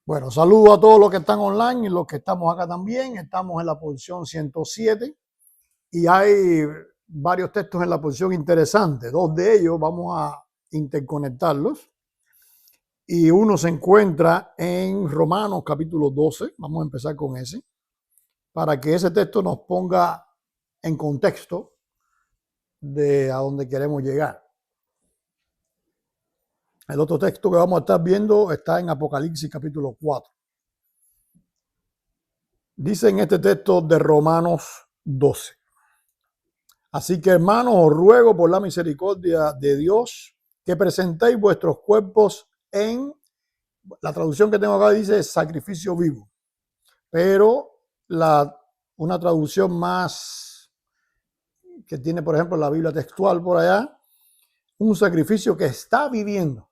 Bueno, saludo a todos los que están online y los que estamos acá también. Estamos en la posición 107 y hay varios textos en la posición interesante. Dos de ellos vamos a interconectarlos y uno se encuentra en Romanos capítulo 12. Vamos a empezar con ese para que ese texto nos ponga en contexto de a dónde queremos llegar. El otro texto que vamos a estar viendo está en Apocalipsis capítulo 4. Dice en este texto de Romanos 12. Así que, hermanos, os ruego por la misericordia de Dios que presentéis vuestros cuerpos en, la traducción que tengo acá dice sacrificio vivo, pero una traducción más que tiene, por ejemplo, la Biblia textual por allá, un sacrificio que está viviendo.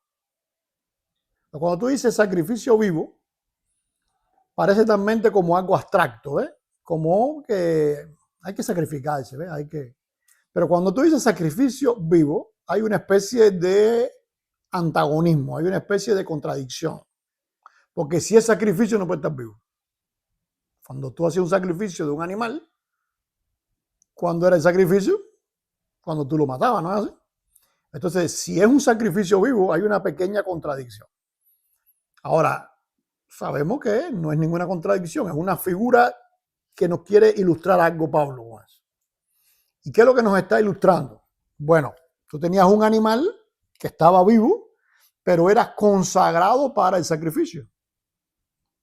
Cuando tú dices sacrificio vivo, parece también como algo abstracto, como que hay que sacrificarse, Pero cuando tú dices sacrificio vivo, hay una especie de antagonismo, hay una especie de contradicción. Porque si es sacrificio, no puede estar vivo. Cuando tú hacías un sacrificio de un animal, ¿cuándo era el sacrificio? Cuando tú lo matabas, ¿no es así? Entonces, si es un sacrificio vivo, hay una pequeña contradicción. Ahora, sabemos que no es ninguna contradicción, es una figura que nos quiere ilustrar algo, Pablo. ¿Y qué es lo que nos está ilustrando? Bueno, tú tenías un animal que estaba vivo, pero era consagrado para el sacrificio.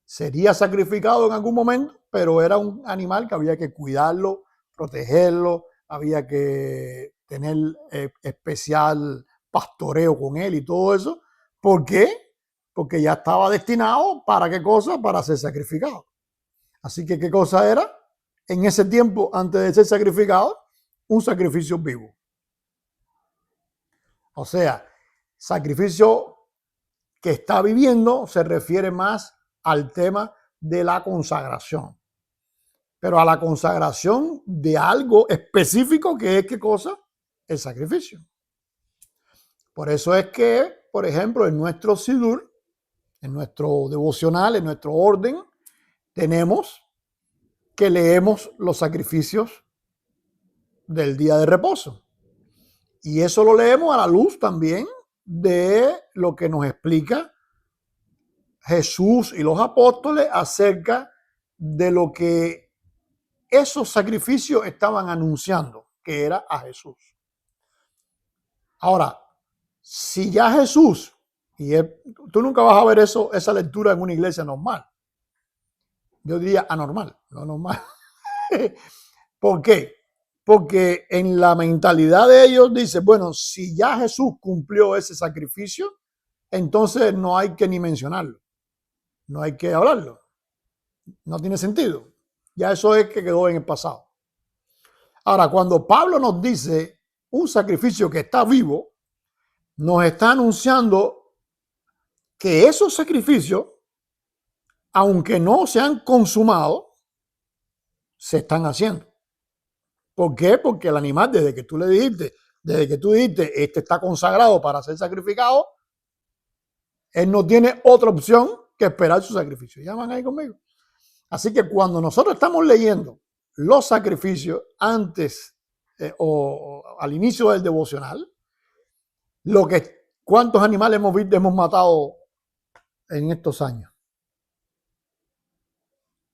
Sería sacrificado en algún momento, pero era un animal que había que cuidarlo, protegerlo, había que tener especial pastoreo con él y todo eso. ¿Por qué? Porque ya estaba destinado para qué cosa, para ser sacrificado. Así que, ¿qué cosa era? En ese tiempo, antes de ser sacrificado, un sacrificio vivo. O sea, sacrificio que está viviendo se refiere más al tema de la consagración. Pero a la consagración de algo específico que es ¿qué cosa? El sacrificio. Por eso es que, por ejemplo, en nuestro Sidur, en nuestro devocional, en nuestro orden, tenemos que leemos los sacrificios del día de reposo. Y eso lo leemos a la luz también de lo que nos explica Jesús y los apóstoles acerca de lo que esos sacrificios estaban anunciando, que era a Jesús. Ahora, si ya Jesús, tú nunca vas a ver esa lectura en una iglesia normal. Yo diría anormal, no normal. ¿Por qué? Porque en la mentalidad de ellos dice, bueno, si ya Jesús cumplió ese sacrificio, entonces no hay que ni mencionarlo, no hay que hablarlo, no tiene sentido. Ya eso es que quedó en el pasado. Ahora, cuando Pablo nos dice un sacrificio que está vivo, nos está anunciando que esos sacrificios, aunque no se han consumado, se están haciendo. ¿Por qué? Porque el animal, desde que tú dijiste, este está consagrado para ser sacrificado, él no tiene otra opción que esperar su sacrificio. ¿Ya van ahí conmigo? Así que cuando nosotros estamos leyendo los sacrificios antes o al inicio del devocional, ¿cuántos animales hemos matado en estos años?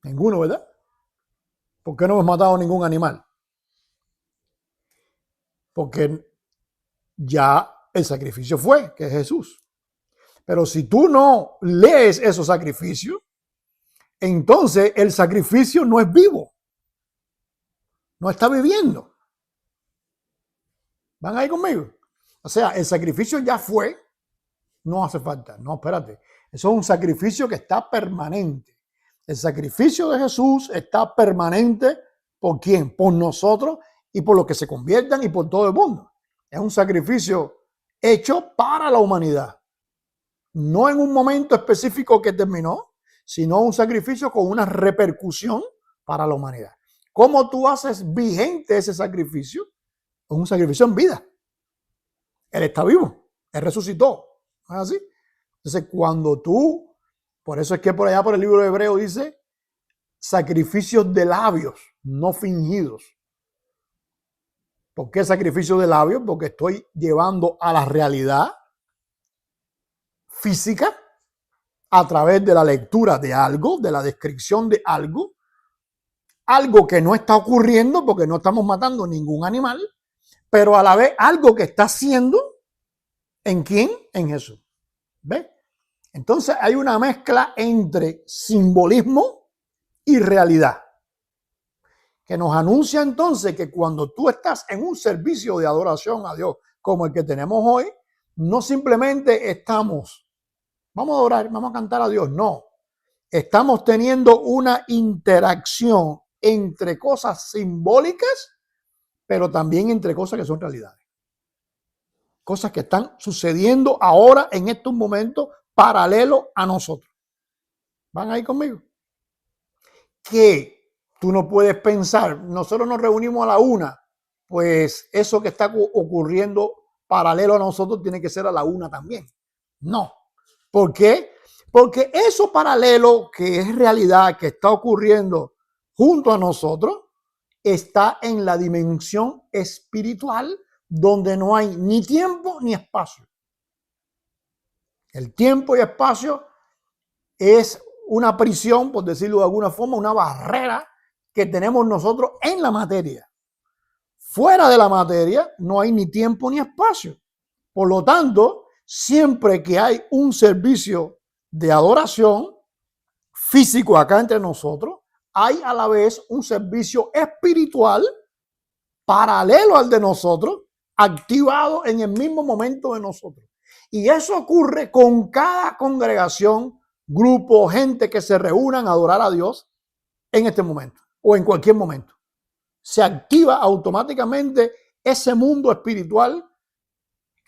Ninguno, ¿verdad? ¿Por qué no hemos matado ningún animal? Porque ya el sacrificio fue, que es Jesús. Pero si tú no lees esos sacrificios, entonces el sacrificio no es vivo. No está viviendo. ¿Van ahí conmigo? O sea, el sacrificio ya fue, no hace falta. No, espérate. Eso es un sacrificio que está permanente. El sacrificio de Jesús está permanente. ¿Por quién? Por nosotros y por los que se conviertan y por todo el mundo. Es un sacrificio hecho para la humanidad. No en un momento específico que terminó, sino un sacrificio con una repercusión para la humanidad. ¿Cómo tú haces vigente ese sacrificio? Es un sacrificio en vida. Él está vivo, él resucitó. ¿No es así? Entonces, cuando tú Por eso es que por allá por el libro de Hebreo dice sacrificios de labios, no fingidos. ¿Por qué sacrificio de labios? Porque estoy llevando a la realidad física a través de la lectura de algo, de la descripción de algo, algo que no está ocurriendo porque no estamos matando ningún animal, pero a la vez algo que está haciendo, ¿en quién? En Jesús. ¿Ves? Entonces hay una mezcla entre simbolismo y realidad, que nos anuncia entonces que cuando tú estás en un servicio de adoración a Dios como el que tenemos hoy, no simplemente estamos, vamos a adorar, vamos a cantar a Dios, no. Estamos teniendo una interacción entre cosas simbólicas, pero también entre cosas que son realidades. Cosas que están sucediendo ahora en estos momentos paralelo a nosotros. ¿Van ahí conmigo? Que tú no puedes pensar, nosotros nos reunimos a la 1, pues eso que está ocurriendo paralelo a nosotros tiene que ser a la 1 también. No. ¿Por qué? Porque eso paralelo que es realidad, que está ocurriendo junto a nosotros, está en la dimensión espiritual donde no hay ni tiempo ni espacio. El tiempo y espacio es una prisión, por decirlo de alguna forma, una barrera que tenemos nosotros en la materia. Fuera de la materia no hay ni tiempo ni espacio. Por lo tanto, siempre que hay un servicio de adoración físico acá entre nosotros, hay a la vez un servicio espiritual paralelo al de nosotros, activado en el mismo momento de nosotros. Y eso ocurre con cada congregación, grupo, gente que se reúnan a adorar a Dios en este momento o en cualquier momento. Se activa automáticamente ese mundo espiritual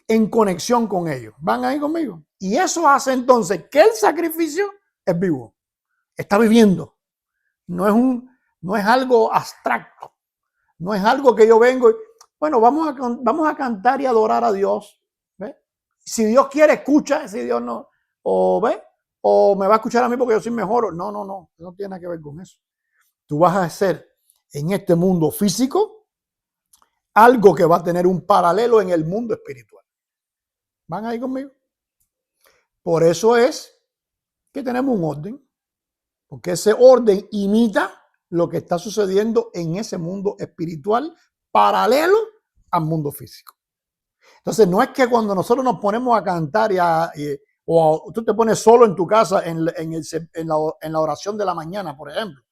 en conexión con ellos. ¿Van ahí conmigo? Y eso hace entonces que el sacrificio es vivo, está viviendo. No es algo abstracto, no es algo que yo vengo y, bueno, vamos a cantar y adorar a Dios. ¿Ve? Si Dios quiere, escucha, si Dios no, o ve, o me va a escuchar a mí porque yo soy mejor. No tiene nada que ver con eso. Tú vas a hacer en este mundo físico algo que va a tener un paralelo en el mundo espiritual. ¿Van ahí conmigo? Por eso es que tenemos un orden, porque ese orden imita lo que está sucediendo en ese mundo espiritual paralelo al mundo físico. Entonces, no es que cuando nosotros nos ponemos a cantar o tú te pones solo en tu casa en la oración de la mañana, por ejemplo.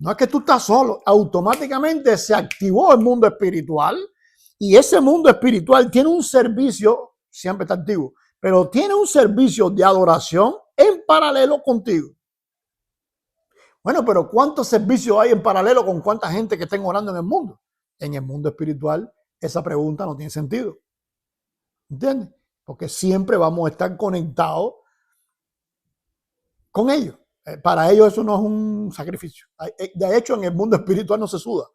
No es que tú estás solo, automáticamente se activó el mundo espiritual y ese mundo espiritual tiene un servicio, siempre está activo, pero tiene un servicio de adoración en paralelo contigo. Bueno, pero ¿cuántos servicios hay en paralelo con cuánta gente que estén orando en el mundo? En el mundo espiritual, esa pregunta no tiene sentido. ¿Entiendes? Porque siempre vamos a estar conectados con ellos. Para ellos eso no es un sacrificio. De hecho, en el mundo espiritual no se suda.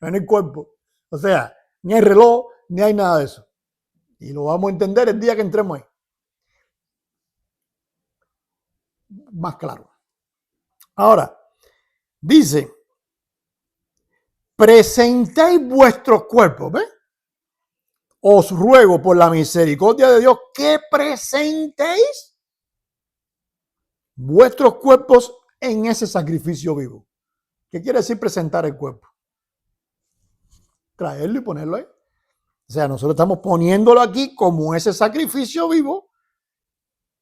En el cuerpo. O sea, ni hay reloj, ni hay nada de eso. Y lo vamos a entender el día que entremos ahí. Más claro. Ahora, dice, presentéis vuestros cuerpos, ¿ves? Os ruego por la misericordia de Dios que presentéis vuestros cuerpos en ese sacrificio vivo. ¿Qué quiere decir presentar el cuerpo? Traerlo y ponerlo ahí. O sea, nosotros estamos poniéndolo aquí como ese sacrificio vivo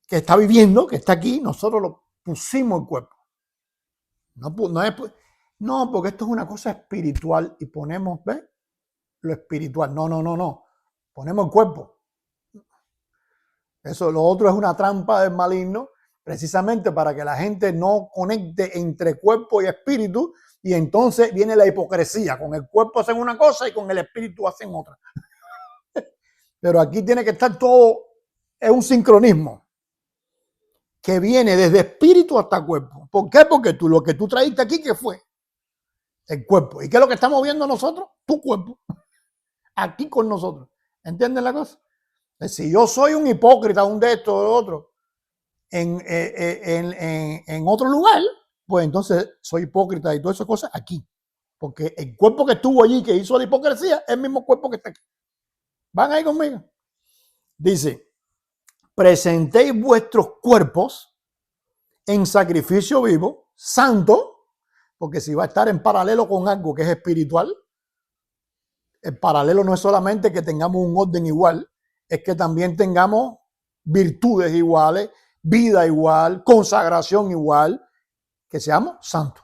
que está viviendo, que está aquí. Nosotros lo pusimos el cuerpo. No, porque esto es una cosa espiritual y ponemos, ¿ves? Lo espiritual. No. Ponemos el cuerpo. Eso, lo otro es una trampa del maligno, precisamente para que la gente no conecte entre cuerpo y espíritu, y entonces viene la hipocresía. Con el cuerpo hacen una cosa y con el espíritu hacen otra. Pero aquí tiene que estar todo, es un sincronismo que viene desde espíritu hasta cuerpo. ¿Por qué? Porque lo que tú traíste aquí, ¿qué fue? El cuerpo. ¿Y qué es lo que estamos viendo nosotros? Tu cuerpo. Aquí con nosotros. ¿Entienden la cosa? Si yo soy un hipócrita, un de esto o de otro, en otro lugar, pues entonces soy hipócrita y todas esas cosas aquí. Porque el cuerpo que estuvo allí, que hizo la hipocresía, es el mismo cuerpo que está aquí. ¿Van ahí conmigo? Dice, presentéis vuestros cuerpos en sacrificio vivo, santo, porque si va a estar en paralelo con algo que es espiritual, el paralelo no es solamente que tengamos un orden igual, es que también tengamos virtudes iguales, vida igual, consagración igual, que seamos santos.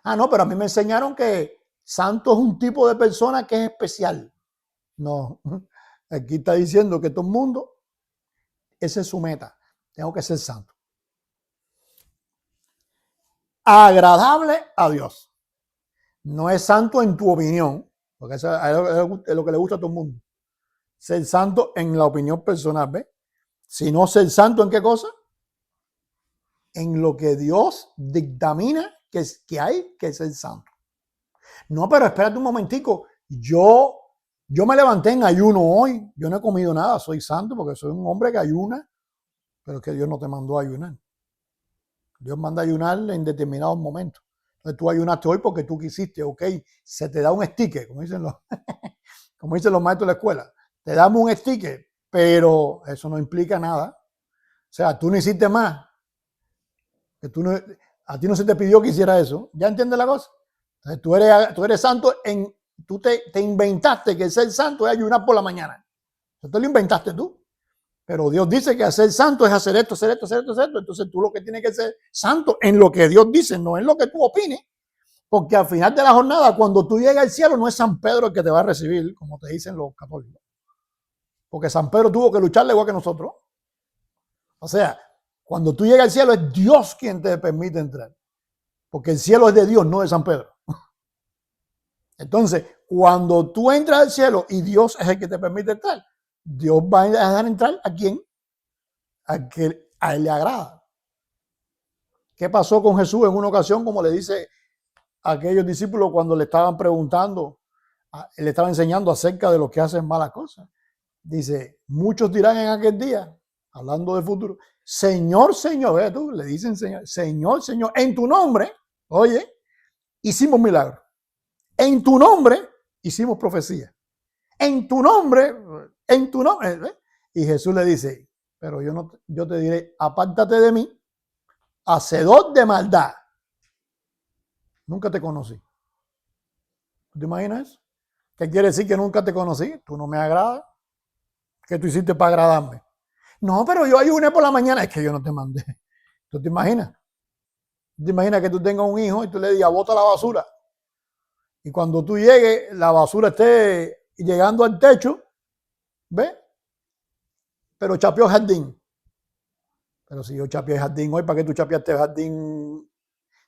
Ah, no, pero a mí me enseñaron que santo es un tipo de persona que es especial. No, aquí está diciendo que todo el mundo, esa es su meta. Tengo que ser santo. Agradable a Dios. No es santo en tu opinión, porque eso es lo que le gusta a todo el mundo. Ser santo en la opinión personal, ¿ves? Sino ser santo en qué cosa? En lo que Dios dictamina que hay que ser santo. No, pero espérate un momentico. Yo me levanté en ayuno hoy. Yo no he comido nada. Soy santo porque soy un hombre que ayuna. Pero es que Dios no te mandó a ayunar. Dios manda a ayunar en determinados momentos. Entonces tú ayunaste hoy porque tú quisiste, ok. Se te da un sticker, como dicen los maestros de la escuela. Te damos un sticker, pero eso no implica nada. O sea, tú no hiciste más. Que a ti no se te pidió que hiciera eso. ¿Ya entiendes la cosa? Entonces tú eres santo, tú te inventaste que ser santo es ayunar por la mañana. Eso te lo inventaste tú. Pero Dios dice que hacer santo es hacer esto, hacer esto, hacer esto, hacer esto. Entonces tú lo que tienes que ser santo en lo que Dios dice, no en lo que tú opines. Porque al final de la jornada, cuando tú llegas al cielo, no es San Pedro el que te va a recibir, como te dicen los católicos. Porque San Pedro tuvo que lucharle igual que nosotros. O sea, cuando tú llegas al cielo es Dios quien te permite entrar. Porque el cielo es de Dios, no de San Pedro. Entonces, cuando tú entras al cielo y Dios es el que te permite entrar, Dios va a dejar entrar a quién, a que a él le agrada. ¿Qué pasó con Jesús en una ocasión, como le dice a aquellos discípulos cuando le estaban preguntando, le estaba enseñando acerca de los que hacen malas cosas? Dice, muchos dirán en aquel día, hablando del futuro, Señor, Señor, ve tú, le dicen Señor, Señor, Señor, en tu nombre, oye, hicimos milagros. En tu nombre hicimos profecía. En tu nombre, ¿ves? Y Jesús le dice, pero yo te diré, apártate de mí, hacedor de maldad. Nunca te conocí. ¿Te imaginas eso? ¿Qué quiere decir que nunca te conocí? Tú no me agradas. ¿Qué tú hiciste para agradarme? No, pero yo ayuné por la mañana. Es que yo no te mandé. ¿Tú te imaginas? ¿Tú te imaginas que tú tengas un hijo y tú le digas, bota la basura? Y cuando tú llegues, la basura esté llegando al techo, ¿ves? Pero chapeó el jardín. Pero si yo chapeé el jardín hoy, ¿para qué tú chapeaste el jardín?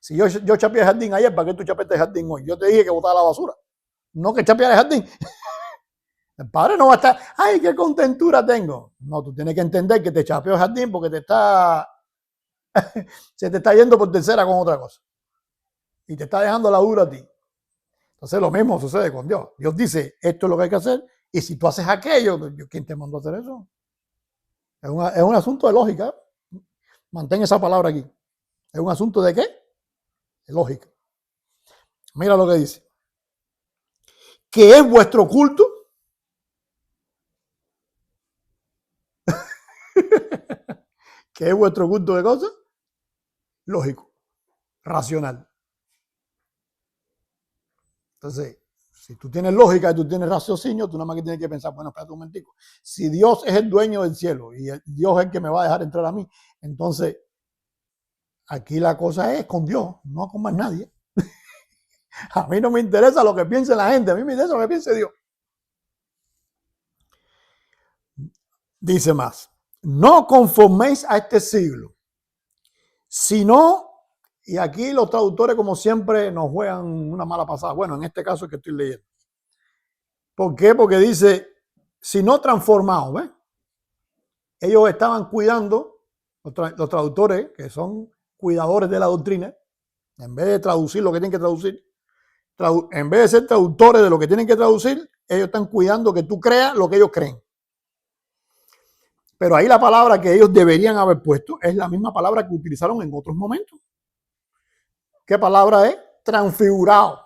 Si yo chapeé el jardín ayer, ¿para qué tú chapeaste el jardín hoy? Yo te dije que botara la basura. No que chapeara el jardín. El padre no va a estar, ay, qué contentura tengo. No, tú tienes que entender que te chapeó el jardín porque se te está yendo por tercera con otra cosa. Y te está dejando la dura a ti. Entonces lo mismo sucede con Dios. Dios dice, esto es lo que hay que hacer. Y si tú haces aquello, ¿quién te mandó a hacer eso? Es un asunto de lógica. Mantén esa palabra aquí. ¿Es un asunto de qué? De lógica. Mira lo que dice. ¿Qué es vuestro culto? ¿Qué es vuestro culto de cosas? Lógico, racional. Entonces, si tú tienes lógica y tú tienes raciocinio, tú nada más que tienes que pensar, bueno, espérate un momentico. Si Dios es el dueño del cielo y Dios es el que me va a dejar entrar a mí, entonces aquí la cosa es con Dios, no con más nadie. A mí no me interesa lo que piense la gente, a mí me interesa lo que piense Dios. Dice más, no conforméis a este siglo, sino, y aquí los traductores como siempre nos juegan una mala pasada. Bueno, en este caso es que estoy leyendo. ¿Por qué? Porque dice, si no transformados, ¿ves? Ellos estaban cuidando, los traductores, que son cuidadores de la doctrina, en vez de traducir lo que tienen que traducir, en vez de ser traductores de lo que tienen que traducir, ellos están cuidando que tú creas lo que ellos creen. Pero ahí la palabra que ellos deberían haber puesto es la misma palabra que utilizaron en otros momentos. ¿Qué palabra es? Transfigurado.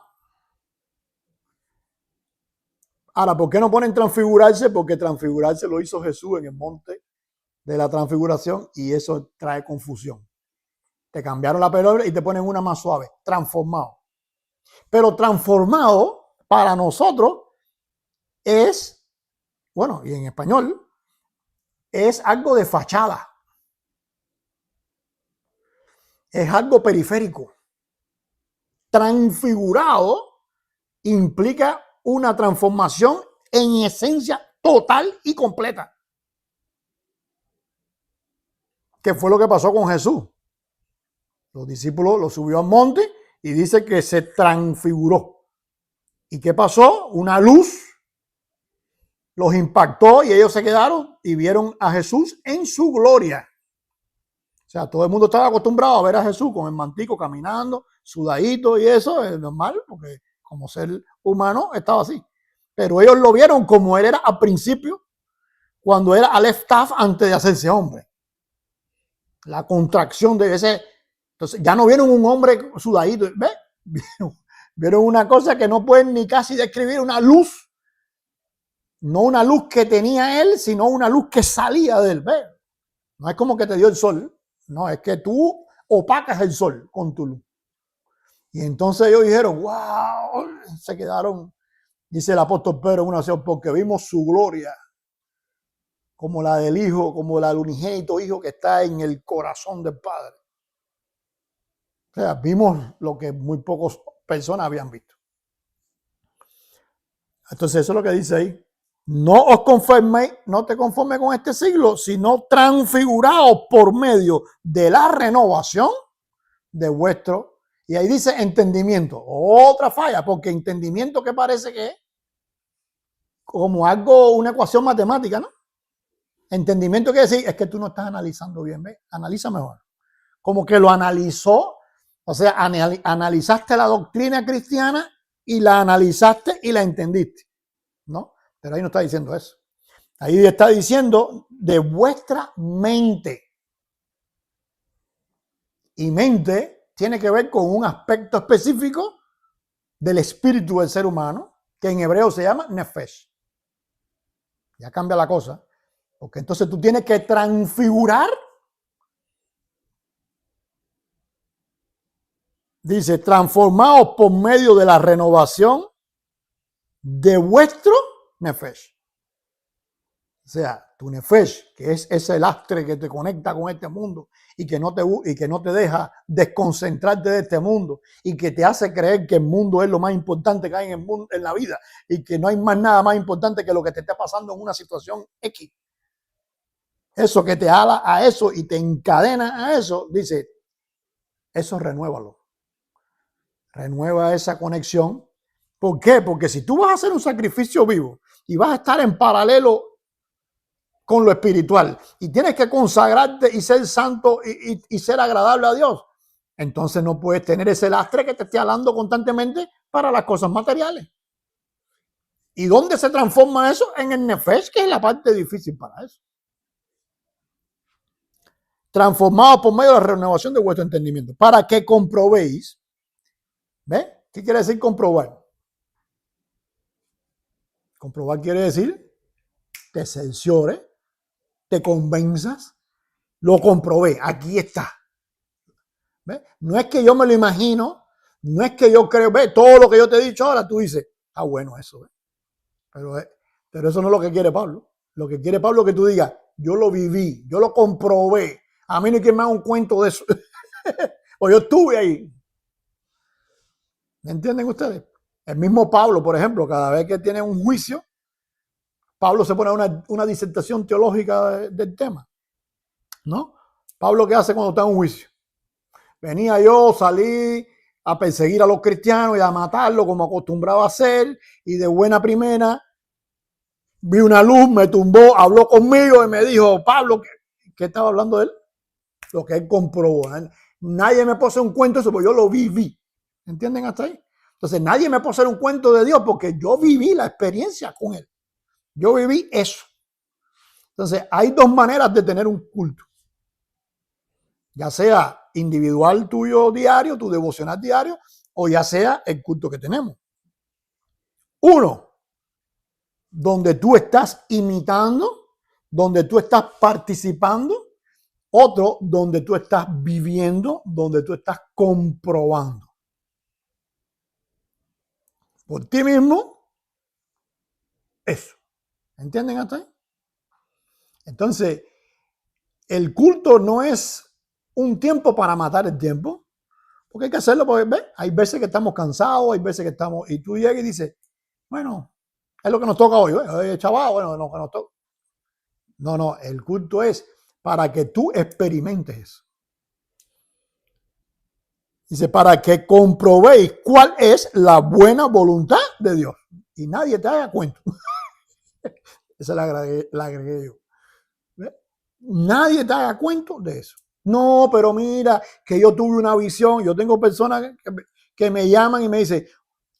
Ahora, ¿por qué no ponen transfigurarse? Porque transfigurarse lo hizo Jesús en el monte de la transfiguración y eso trae confusión. Te cambiaron la palabra y te ponen una más suave, transformado. Pero transformado para nosotros es, bueno, y en español, es algo de fachada. Es algo periférico. Transfigurado implica una transformación en esencia total y completa. ¿Qué fue lo que pasó con Jesús? Los discípulos lo subió al monte y dice que se transfiguró. ¿Y qué pasó? Una luz los impactó y ellos se quedaron y vieron a Jesús en su gloria. O sea, todo el mundo estaba acostumbrado a ver a Jesús con el mantico caminando, sudadito y eso es normal, porque como ser humano estaba así. Pero ellos lo vieron como él era al principio, cuando era Aleph Taf antes de hacerse hombre. La contracción de ese. Entonces ya no vieron un hombre sudadito. ¿Ves? Vieron una cosa que no pueden ni casi describir, una luz. No una luz que tenía él, sino una luz que salía de él. ¿Ves? No es como que te dio el sol. No, es que tú opacas el sol con tu luz. Y entonces ellos dijeron, wow, se quedaron, dice el apóstol Pedro en una ocasión, porque vimos su gloria, como la del Hijo, como la del unigénito Hijo que está en el corazón del Padre. O sea, vimos lo que muy pocas personas habían visto. Entonces eso es lo que dice ahí. No os conforméis, no te conformes con este siglo, sino transfiguraos por medio de la renovación de vuestro. Y ahí dice entendimiento. Otra falla, porque entendimiento que parece que es como algo, una ecuación matemática, ¿no? Entendimiento quiere decir, es que tú no estás analizando bien, ¿ves? Analiza mejor. Como que lo analizó, o sea, analizaste la doctrina cristiana y la analizaste y la entendiste, ¿no? Pero ahí no está diciendo eso. Ahí está diciendo de vuestra mente. Y mente tiene que ver con un aspecto específico del espíritu del ser humano, que en hebreo se llama nefesh. Ya cambia la cosa, porque entonces tú tienes que transfigurar. Dice, transformaos por medio de la renovación de vuestro nefesh. O sea, tu nefesh, que es ese lastre que te conecta con este mundo y que no te deja desconcentrarte de este mundo y que te hace creer que el mundo es lo más importante que hay en el mundo, en la vida, y que no hay más nada más importante que lo que te esté pasando en una situación X. Eso que te ala a eso y te encadena a eso, dice, eso renuévalo. Renueva esa conexión. ¿Por qué? Porque si tú vas a hacer un sacrificio vivo y vas a estar en paralelo con lo espiritual y tienes que consagrarte y ser santo y ser agradable a Dios, entonces no puedes tener ese lastre que te esté alando constantemente para las cosas materiales. ¿Y dónde se transforma eso? En el nefesh, que es la parte difícil para eso. Transformado por medio de la renovación de vuestro entendimiento, para que comprobéis. ¿Ves? ¿Qué quiere decir comprobar? Comprobar quiere decir te cerciore, te convenzas, lo comprobé, aquí está. ¿Ves? No es que yo me lo imagino, no es que yo creo, ve, todo lo que yo te he dicho ahora, tú dices, ah, bueno, eso, ¿ves? Pero eso no es lo que quiere Pablo. Lo que quiere Pablo es que tú digas, yo lo viví, yo lo comprobé. A mí no hay quien me haga un cuento de eso. O yo estuve ahí. ¿Me entienden ustedes? El mismo Pablo, por ejemplo, cada vez que tiene un juicio, Pablo se pone una disertación teológica del tema, ¿no? Pablo, ¿qué hace cuando está en un juicio? Venía yo, salí a perseguir a los cristianos y a matarlos como acostumbraba a hacer, y de buena primera vi una luz, me tumbó, habló conmigo y me dijo, Pablo, ¿qué estaba hablando de él? Lo que él comprobó. Nadie me puede hacer un cuento de eso, porque yo lo viví. ¿Entienden hasta ahí? Entonces nadie me puede hacer un cuento de Dios porque yo viví la experiencia con él. Yo viví eso. Entonces, hay dos maneras de tener un culto. Ya sea individual tuyo diario, tu devocional diario, o ya sea el culto que tenemos. Uno, donde tú estás imitando, donde tú estás participando. Otro, donde tú estás viviendo, donde tú estás comprobando por ti mismo eso. ¿Entienden hasta ahí? Entonces, el culto no es un tiempo para matar el tiempo, porque hay que hacerlo, porque ¿ves? Hay veces que estamos cansados, hay veces que estamos, y tú llegas y dices, bueno, es lo que nos toca hoy, chaval, bueno, lo que nos toca. No, el culto es para que tú experimentes eso. Dice, para que comprobéis cuál es la buena voluntad de Dios. Y nadie te haga cuento. Esa la agregué yo. ¿Ves? Nadie te haga cuento de eso. No, pero mira, que yo tuve una visión. Yo tengo personas que me llaman y me dicen,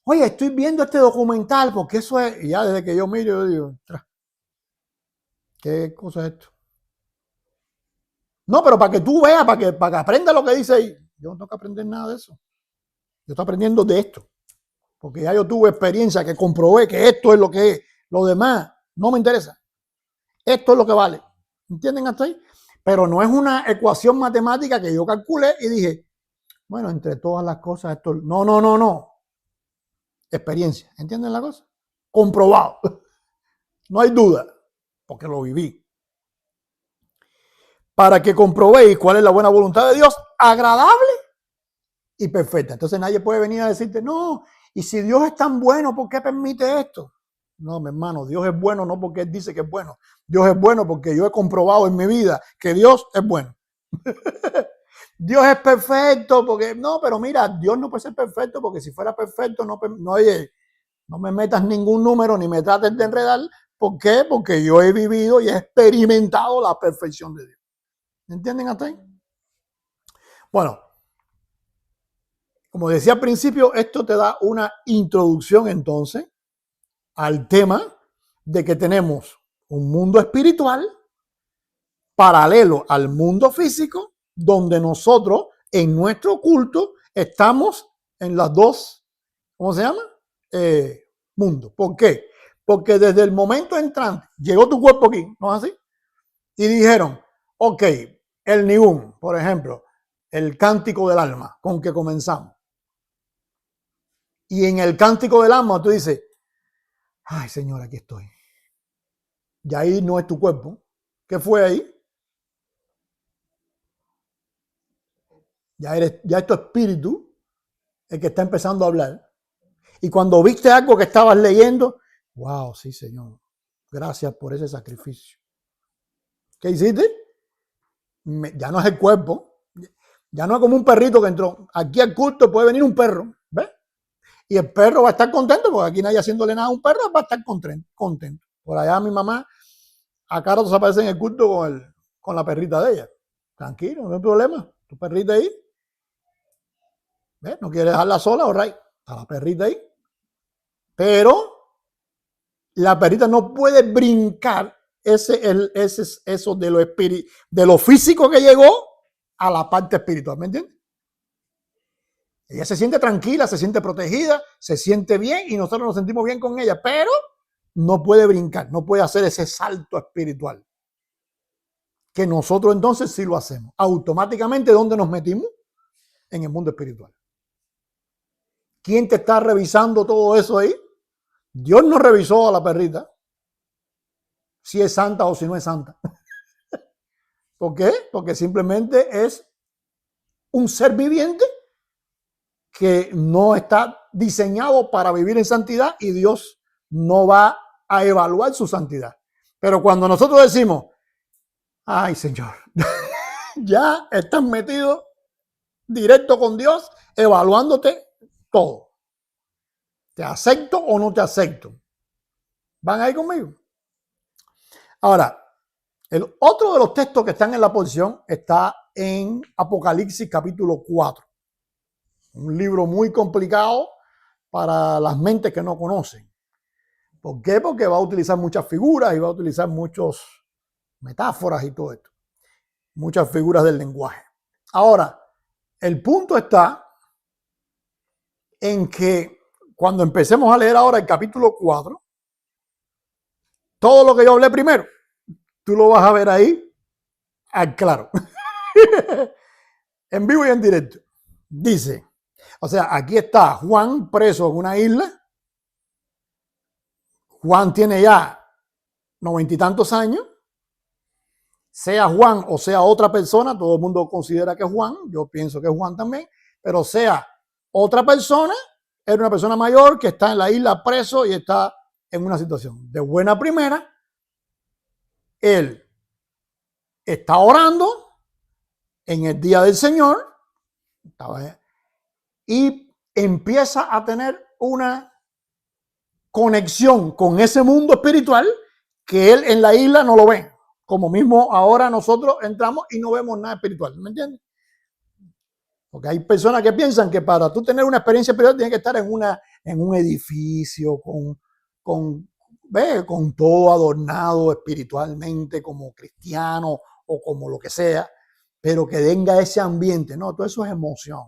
oye, estoy viendo este documental, porque eso es, y ya desde que yo miro, yo digo, ¿qué cosa es esto? No, pero para que tú veas, para que aprendas lo que dice ahí. Yo no tengo que aprender nada de eso. Yo estoy aprendiendo de esto. Porque ya yo tuve experiencia que comprobé que esto es lo que es. Lo demás no me interesa. Esto es lo que vale. ¿Entienden hasta ahí? Pero no es una ecuación matemática que yo calculé y dije, bueno, entre todas las cosas esto... No. Experiencia. ¿Entienden la cosa? Comprobado. No hay duda, porque lo viví. Para que comprobéis cuál es la buena voluntad de Dios, agradable y perfecta. Entonces nadie puede venir a decirte, no, y si Dios es tan bueno, ¿por qué permite esto? No, mi hermano, Dios es bueno no porque Él dice que es bueno. Dios es bueno porque yo he comprobado en mi vida que Dios es bueno. Dios es perfecto porque, no, pero mira, Dios no puede ser perfecto porque si fuera perfecto, no me metas ningún número ni me trates de enredar. ¿Por qué? Porque yo he vivido y he experimentado la perfección de Dios. ¿Entienden hasta ahí? Bueno, como decía al principio, esto te da una introducción entonces al tema de que tenemos un mundo espiritual paralelo al mundo físico, donde nosotros en nuestro culto estamos en las dos, ¿cómo se llama? Mundos. ¿Por qué? Porque desde el momento entrante llegó tu cuerpo aquí, ¿no es así? Y dijeron, ok, el Nihum, por ejemplo, el cántico del alma con que comenzamos. Y en el cántico del alma tú dices, ay Señor, aquí estoy. Y ahí no es tu cuerpo. ¿Qué fue ahí? Ya es tu espíritu el que está empezando a hablar. Y cuando viste algo que estabas leyendo, wow, sí Señor, gracias por ese sacrificio. ¿Qué hiciste? Ya no es el cuerpo. Ya no es como un perrito que entró. Aquí al culto puede venir un perro, ¿ves? Y el perro va a estar contento, porque aquí nadie haciéndole nada a un perro, va a estar contento. Por allá mi mamá, a cada rato se aparece en el culto con la perrita de ella. Tranquilo, no hay problema. Tu perrita ahí. ¿Ves? No quiere dejarla sola, all right. Está la perrita ahí. Pero la perrita no puede brincar eso de lo físico que llegó a la parte espiritual, ¿me entiendes? Ella se siente tranquila, se siente protegida, se siente bien y nosotros nos sentimos bien con ella, pero no puede brincar, no puede hacer ese salto espiritual. Que nosotros entonces sí lo hacemos. Automáticamente, ¿dónde nos metimos? En el mundo espiritual. ¿Quién te está revisando todo eso ahí? Dios no revisó a la perrita si es santa o si no es santa. ¿Por qué? Porque simplemente es un ser viviente que no está diseñado para vivir en santidad y Dios no va a evaluar su santidad. Pero cuando nosotros decimos, ay Señor, ya estás metido directo con Dios, evaluándote todo. ¿Te acepto o no te acepto? ¿Van ahí conmigo? Ahora, el otro de los textos que están en la porción está en Apocalipsis capítulo 4. Un libro muy complicado para las mentes que no conocen. ¿Por qué? Porque va a utilizar muchas figuras y va a utilizar muchos metáforas y todo esto. Muchas figuras del lenguaje. Ahora, el punto está en que cuando empecemos a leer ahora el capítulo 4, todo lo que yo hablé primero, tú lo vas a ver ahí al claro. En vivo y en directo. Dice, o sea, aquí está Juan preso en una isla. Juan tiene ya 90 y tantos años. Sea Juan o sea otra persona, todo el mundo considera que es Juan, yo pienso que es Juan también, pero sea otra persona, era una persona mayor que está en la isla preso y está en una situación de buena primera. Él está orando en el día del Señor y empieza a tener una conexión con ese mundo espiritual que él en la isla no lo ve. Como mismo ahora nosotros entramos y no vemos nada espiritual, ¿me entiendes? Porque hay personas que piensan que para tú tener una experiencia espiritual tienes que estar en un edificio con todo adornado espiritualmente como cristiano o como lo que sea, pero que tenga ese ambiente. No, todo eso es emoción.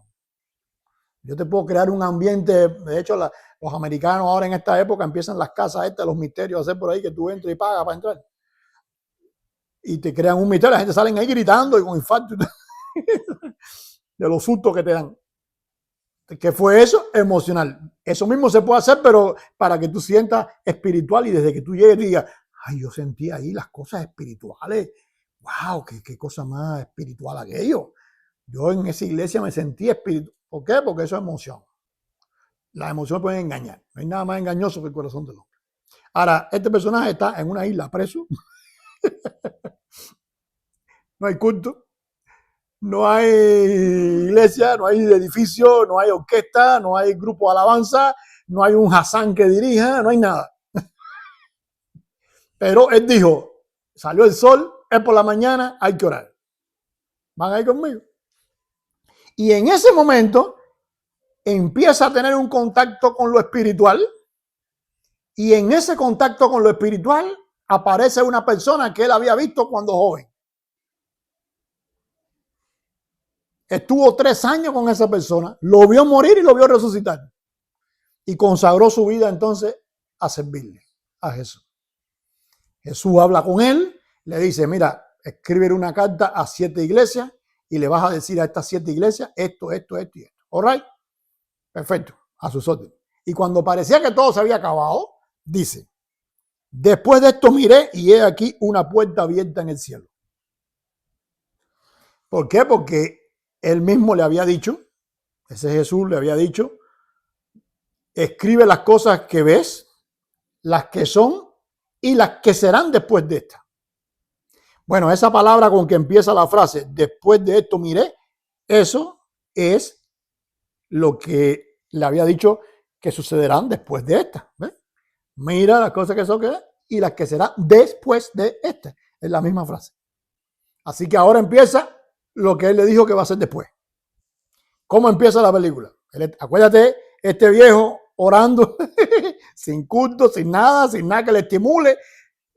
Yo te puedo crear un ambiente, de hecho los americanos ahora en esta época empiezan las casas estas, los misterios a hacer por ahí que tú entras y pagas para entrar. Y te crean un misterio, la gente salen ahí gritando y con infarto de los sustos que te dan. ¿Qué fue eso? Emocional. Eso mismo se puede hacer, pero para que tú sientas espiritual y desde que tú llegues digas, ay, yo sentí ahí las cosas espirituales. Wow, qué cosa más espiritual aquello. Yo en esa iglesia me sentí espiritual. ¿Por qué? Porque eso es emoción. Las emociones pueden engañar. No hay nada más engañoso que el corazón del hombre. Ahora, este personaje está en una isla preso. No hay culto, no hay iglesia, no hay edificio, no hay orquesta, no hay grupo de alabanza, no hay un Hassan que dirija, no hay nada. Pero él dijo, salió el sol, es por la mañana, hay que orar. ¿Van ahí conmigo? Y en ese momento empieza a tener un contacto con lo espiritual y en ese contacto con lo espiritual aparece una persona que él había visto cuando joven. Estuvo 3 años con esa persona, lo vio morir y lo vio resucitar. Y consagró su vida entonces a servirle a Jesús. Jesús habla con él, le dice, mira, escribe una carta a 7 iglesias y le vas a decir a estas 7 iglesias esto y esto. ¿All right? Perfecto, a sus órdenes. Y cuando parecía que todo se había acabado, dice, después de esto miré y he aquí una puerta abierta en el cielo. ¿Por qué? Porque él mismo le había dicho, ese Jesús le había dicho, escribe las cosas que ves, las que son y las que serán después de esta. Bueno, esa palabra con que empieza la frase, después de esto miré, eso es lo que le había dicho que sucederán después de esta. ¿Ves? Mira las cosas que son que y las que serán después de esta. Es la misma frase. Así que ahora empieza lo que él le dijo que va a ser después. ¿Cómo empieza la película? Acuérdate, este viejo orando, sin culto, sin nada que le estimule.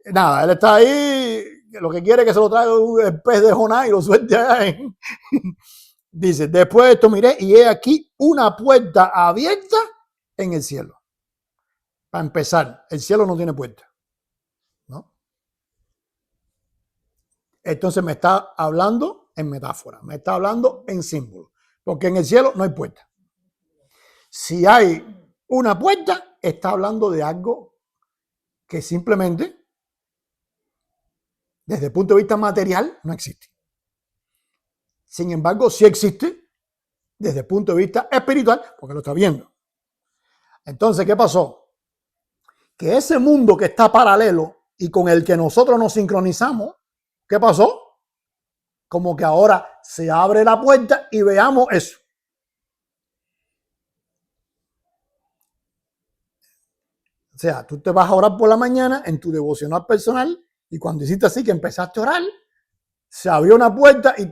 Nada, él está ahí, lo que quiere es que se lo traiga el pez de Jonás y lo suelte allá. Dice, después de esto miré y he aquí una puerta abierta en el cielo. Para empezar, el cielo no tiene puerta, ¿no? Entonces me está hablando en metáfora, me está hablando en símbolo, porque en el cielo no hay puerta. Si hay una puerta, está hablando de algo que simplemente, desde el punto de vista material, no existe. Sin embargo, sí existe desde el punto de vista espiritual, porque lo está viendo. Entonces, ¿qué pasó? Que ese mundo que está paralelo y con el que nosotros nos sincronizamos, ¿qué pasó? Como que ahora se abre la puerta y veamos eso. O sea, tú te vas a orar por la mañana en tu devocional personal y cuando hiciste así que empezaste a orar, se abrió una puerta y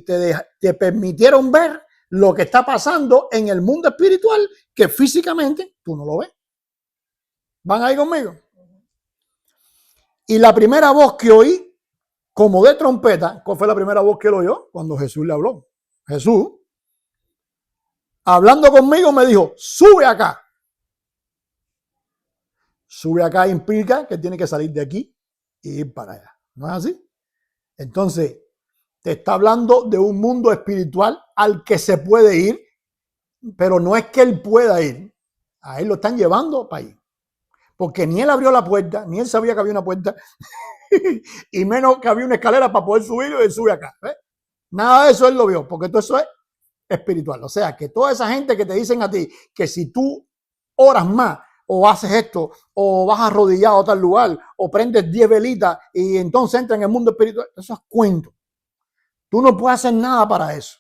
te permitieron ver lo que está pasando en el mundo espiritual que físicamente tú no lo ves. ¿Van ahí conmigo? Y la primera voz que oí como de trompeta. ¿Cuál fue la primera voz que él oyó? Cuando Jesús le habló. Jesús, hablando conmigo, me dijo, sube acá. Sube acá implica que tiene que salir de aquí y ir para allá. ¿No es así? Entonces, te está hablando de un mundo espiritual al que se puede ir, pero no es que él pueda ir. A él lo están llevando para ir. Porque ni él abrió la puerta, ni él sabía que había una puerta, y menos que había una escalera para poder subir y él sube acá. ¿Ves? Nada de eso él lo vio, porque todo eso es espiritual. O sea, que toda esa gente que te dicen a ti que si tú oras más, o haces esto, o vas arrodillado a tal lugar, o prendes 10 velitas y entonces entras en el mundo espiritual, eso es cuento. Tú no puedes hacer nada para eso.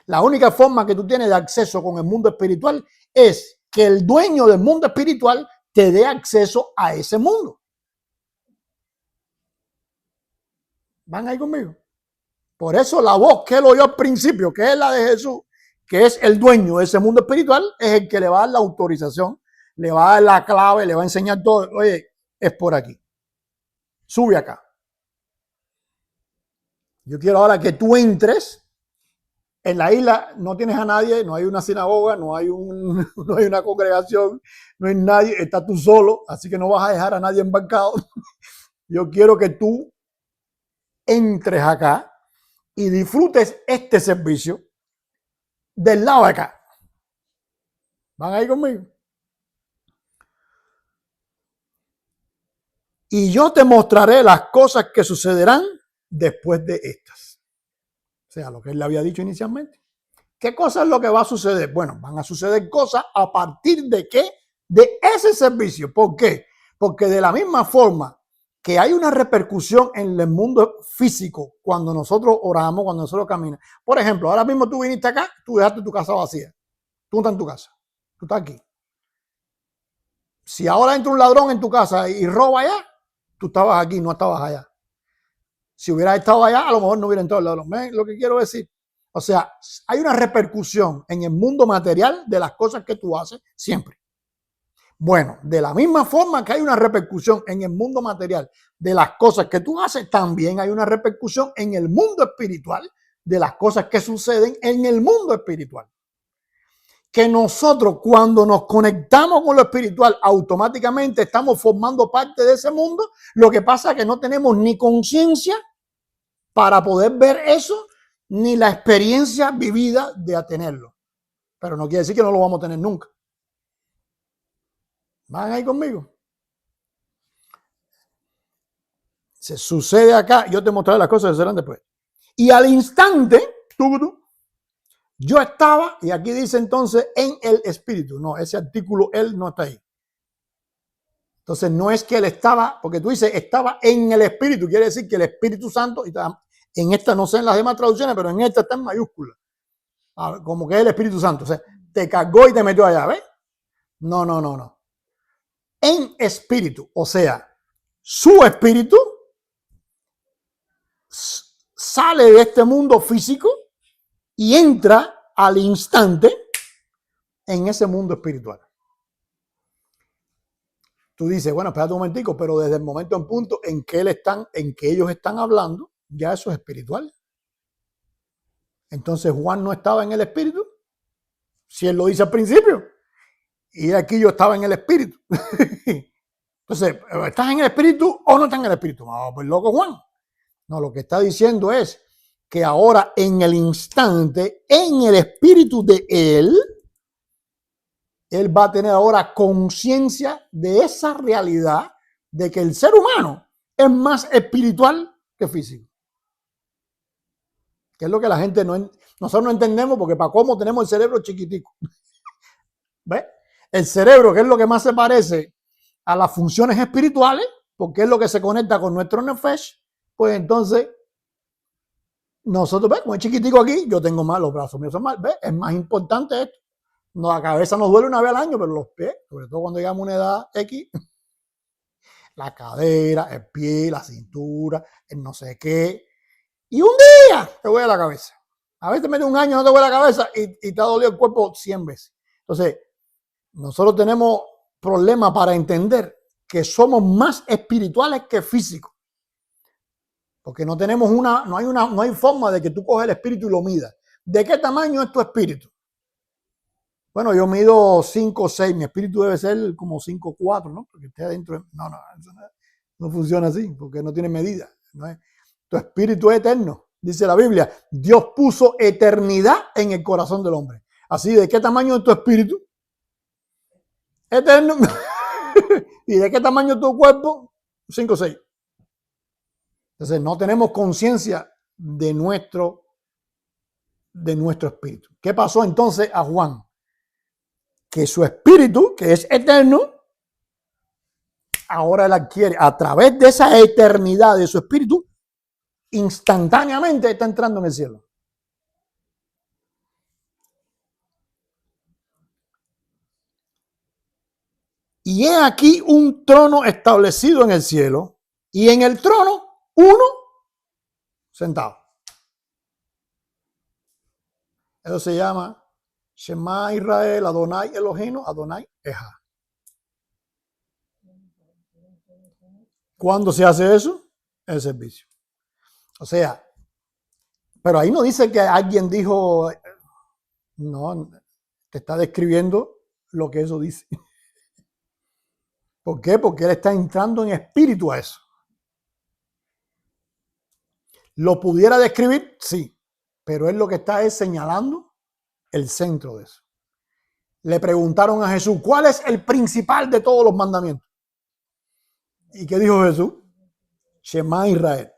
La única forma que tú tienes de acceso con el mundo espiritual es que el dueño del mundo espiritual te dé acceso a ese mundo. ¿Van ahí conmigo? Por eso la voz que él oyó al principio, que es la de Jesús, que es el dueño de ese mundo espiritual, es el que le va a dar la autorización, le va a dar la clave, le va a enseñar todo. Oye, es por aquí. Sube acá. Yo quiero ahora que tú entres. En la isla no tienes a nadie, no hay una sinagoga, no hay una congregación, no hay nadie, estás tú solo, así que no vas a dejar a nadie embarcado. Yo quiero que tú entres acá y disfrutes este servicio del lado de acá. ¿Van ahí conmigo? Y yo te mostraré las cosas que sucederán después de estas. O sea, lo que él le había dicho inicialmente. ¿Qué cosa es lo que va a suceder? Bueno, van a suceder cosas a partir de qué? De ese servicio. ¿Por qué? Porque de la misma forma que hay una repercusión en el mundo físico cuando nosotros oramos, cuando nosotros caminamos. Por ejemplo, ahora mismo tú viniste acá, tú dejaste tu casa vacía. Tú no estás en tu casa, tú estás aquí. Si ahora entra un ladrón en tu casa y roba allá, tú estabas aquí, no estabas allá. Si hubieras estado allá, a lo mejor no hubiera entrado el ladrón. ¿Ven lo que quiero decir? O sea, hay una repercusión en el mundo material de las cosas que tú haces siempre. Bueno, de la misma forma que hay una repercusión en el mundo material de las cosas que tú haces, también hay una repercusión en el mundo espiritual de las cosas que suceden en el mundo espiritual. Que nosotros cuando nos conectamos con lo espiritual, automáticamente estamos formando parte de ese mundo. Lo que pasa es que no tenemos ni conciencia para poder ver eso, ni la experiencia vivida de tenerlo. Pero no quiere decir que no lo vamos a tener nunca. ¿Van ahí conmigo? Se sucede acá, yo te mostraré las cosas que serán después. Y al instante, yo estaba, y aquí dice entonces, en el espíritu. No, ese artículo, él no está ahí. Entonces no es que él estaba, porque tú dices, estaba en el espíritu, quiere decir que el Espíritu Santo, en esta no sé en las demás traducciones, pero en esta está en mayúscula. Como que es el Espíritu Santo. O sea, te cargó y te metió allá, ¿ves? No. En espíritu, o sea, su espíritu sale de este mundo físico y entra al instante en ese mundo espiritual. Tú dices, bueno, espérate un momentico, pero desde el momento en punto en que ellos están hablando, ya eso es espiritual. Entonces Juan no estaba en el espíritu, si él lo dice al principio, y aquí yo estaba en el espíritu. Entonces, ¿estás en el espíritu o no estás en el espíritu? No, pues loco Juan. No, lo que está diciendo es que ahora en el instante, en el espíritu de él va a tener ahora conciencia de esa realidad de que el ser humano es más espiritual que físico. Que es lo que la gente nosotros no entendemos, porque para cómo tenemos el cerebro chiquitico. ¿Ves? El cerebro, que es lo que más se parece a las funciones espirituales, porque es lo que se conecta con nuestro nefesh, pues entonces nosotros, ¿ves? Como es chiquitico aquí, yo tengo más, los brazos míos son más, ¿ves? Es más importante esto. La cabeza nos duele una vez al año, pero los pies, sobre todo cuando llegamos a una edad X, la cadera, el pie, la cintura, el no sé qué. Y un día te duele la cabeza. A veces mete un año no te duele la cabeza y te ha dolido el cuerpo 100 veces. Entonces, nosotros tenemos problemas para entender que somos más espirituales que físicos. Porque no tenemos no hay forma de que tú coges el espíritu y lo midas. ¿De qué tamaño es tu espíritu? Bueno, yo mido 5 o 6, mi espíritu debe ser como 5 o 4, ¿no? Porque esté adentro. No, eso no funciona así, porque no tiene medida. ¿No es? Tu espíritu es eterno, dice la Biblia. Dios puso eternidad en el corazón del hombre. Así, ¿de qué tamaño es tu espíritu? Eterno. ¿Y de qué tamaño es tu cuerpo? 5 o 6. Entonces, no tenemos conciencia de nuestro espíritu. ¿Qué pasó entonces a Juan? Que su espíritu, que es eterno, ahora él adquiere, a través de esa eternidad de su espíritu, instantáneamente está entrando en el cielo. Y he aquí un trono establecido en el cielo, y en el trono uno sentado. Eso se llama Shema Israel, Adonai Elohim, Adonai Ejá. ¿Cuándo se hace eso? El servicio. O sea, pero ahí no dice que alguien dijo, no, te está describiendo lo que eso dice. ¿Por qué? Porque él está entrando en espíritu a eso. ¿Lo pudiera describir? Sí, pero él lo que está es señalando el centro de eso. Le preguntaron a Jesús, ¿cuál es el principal de todos los mandamientos? ¿Y qué dijo Jesús? Shema Israel.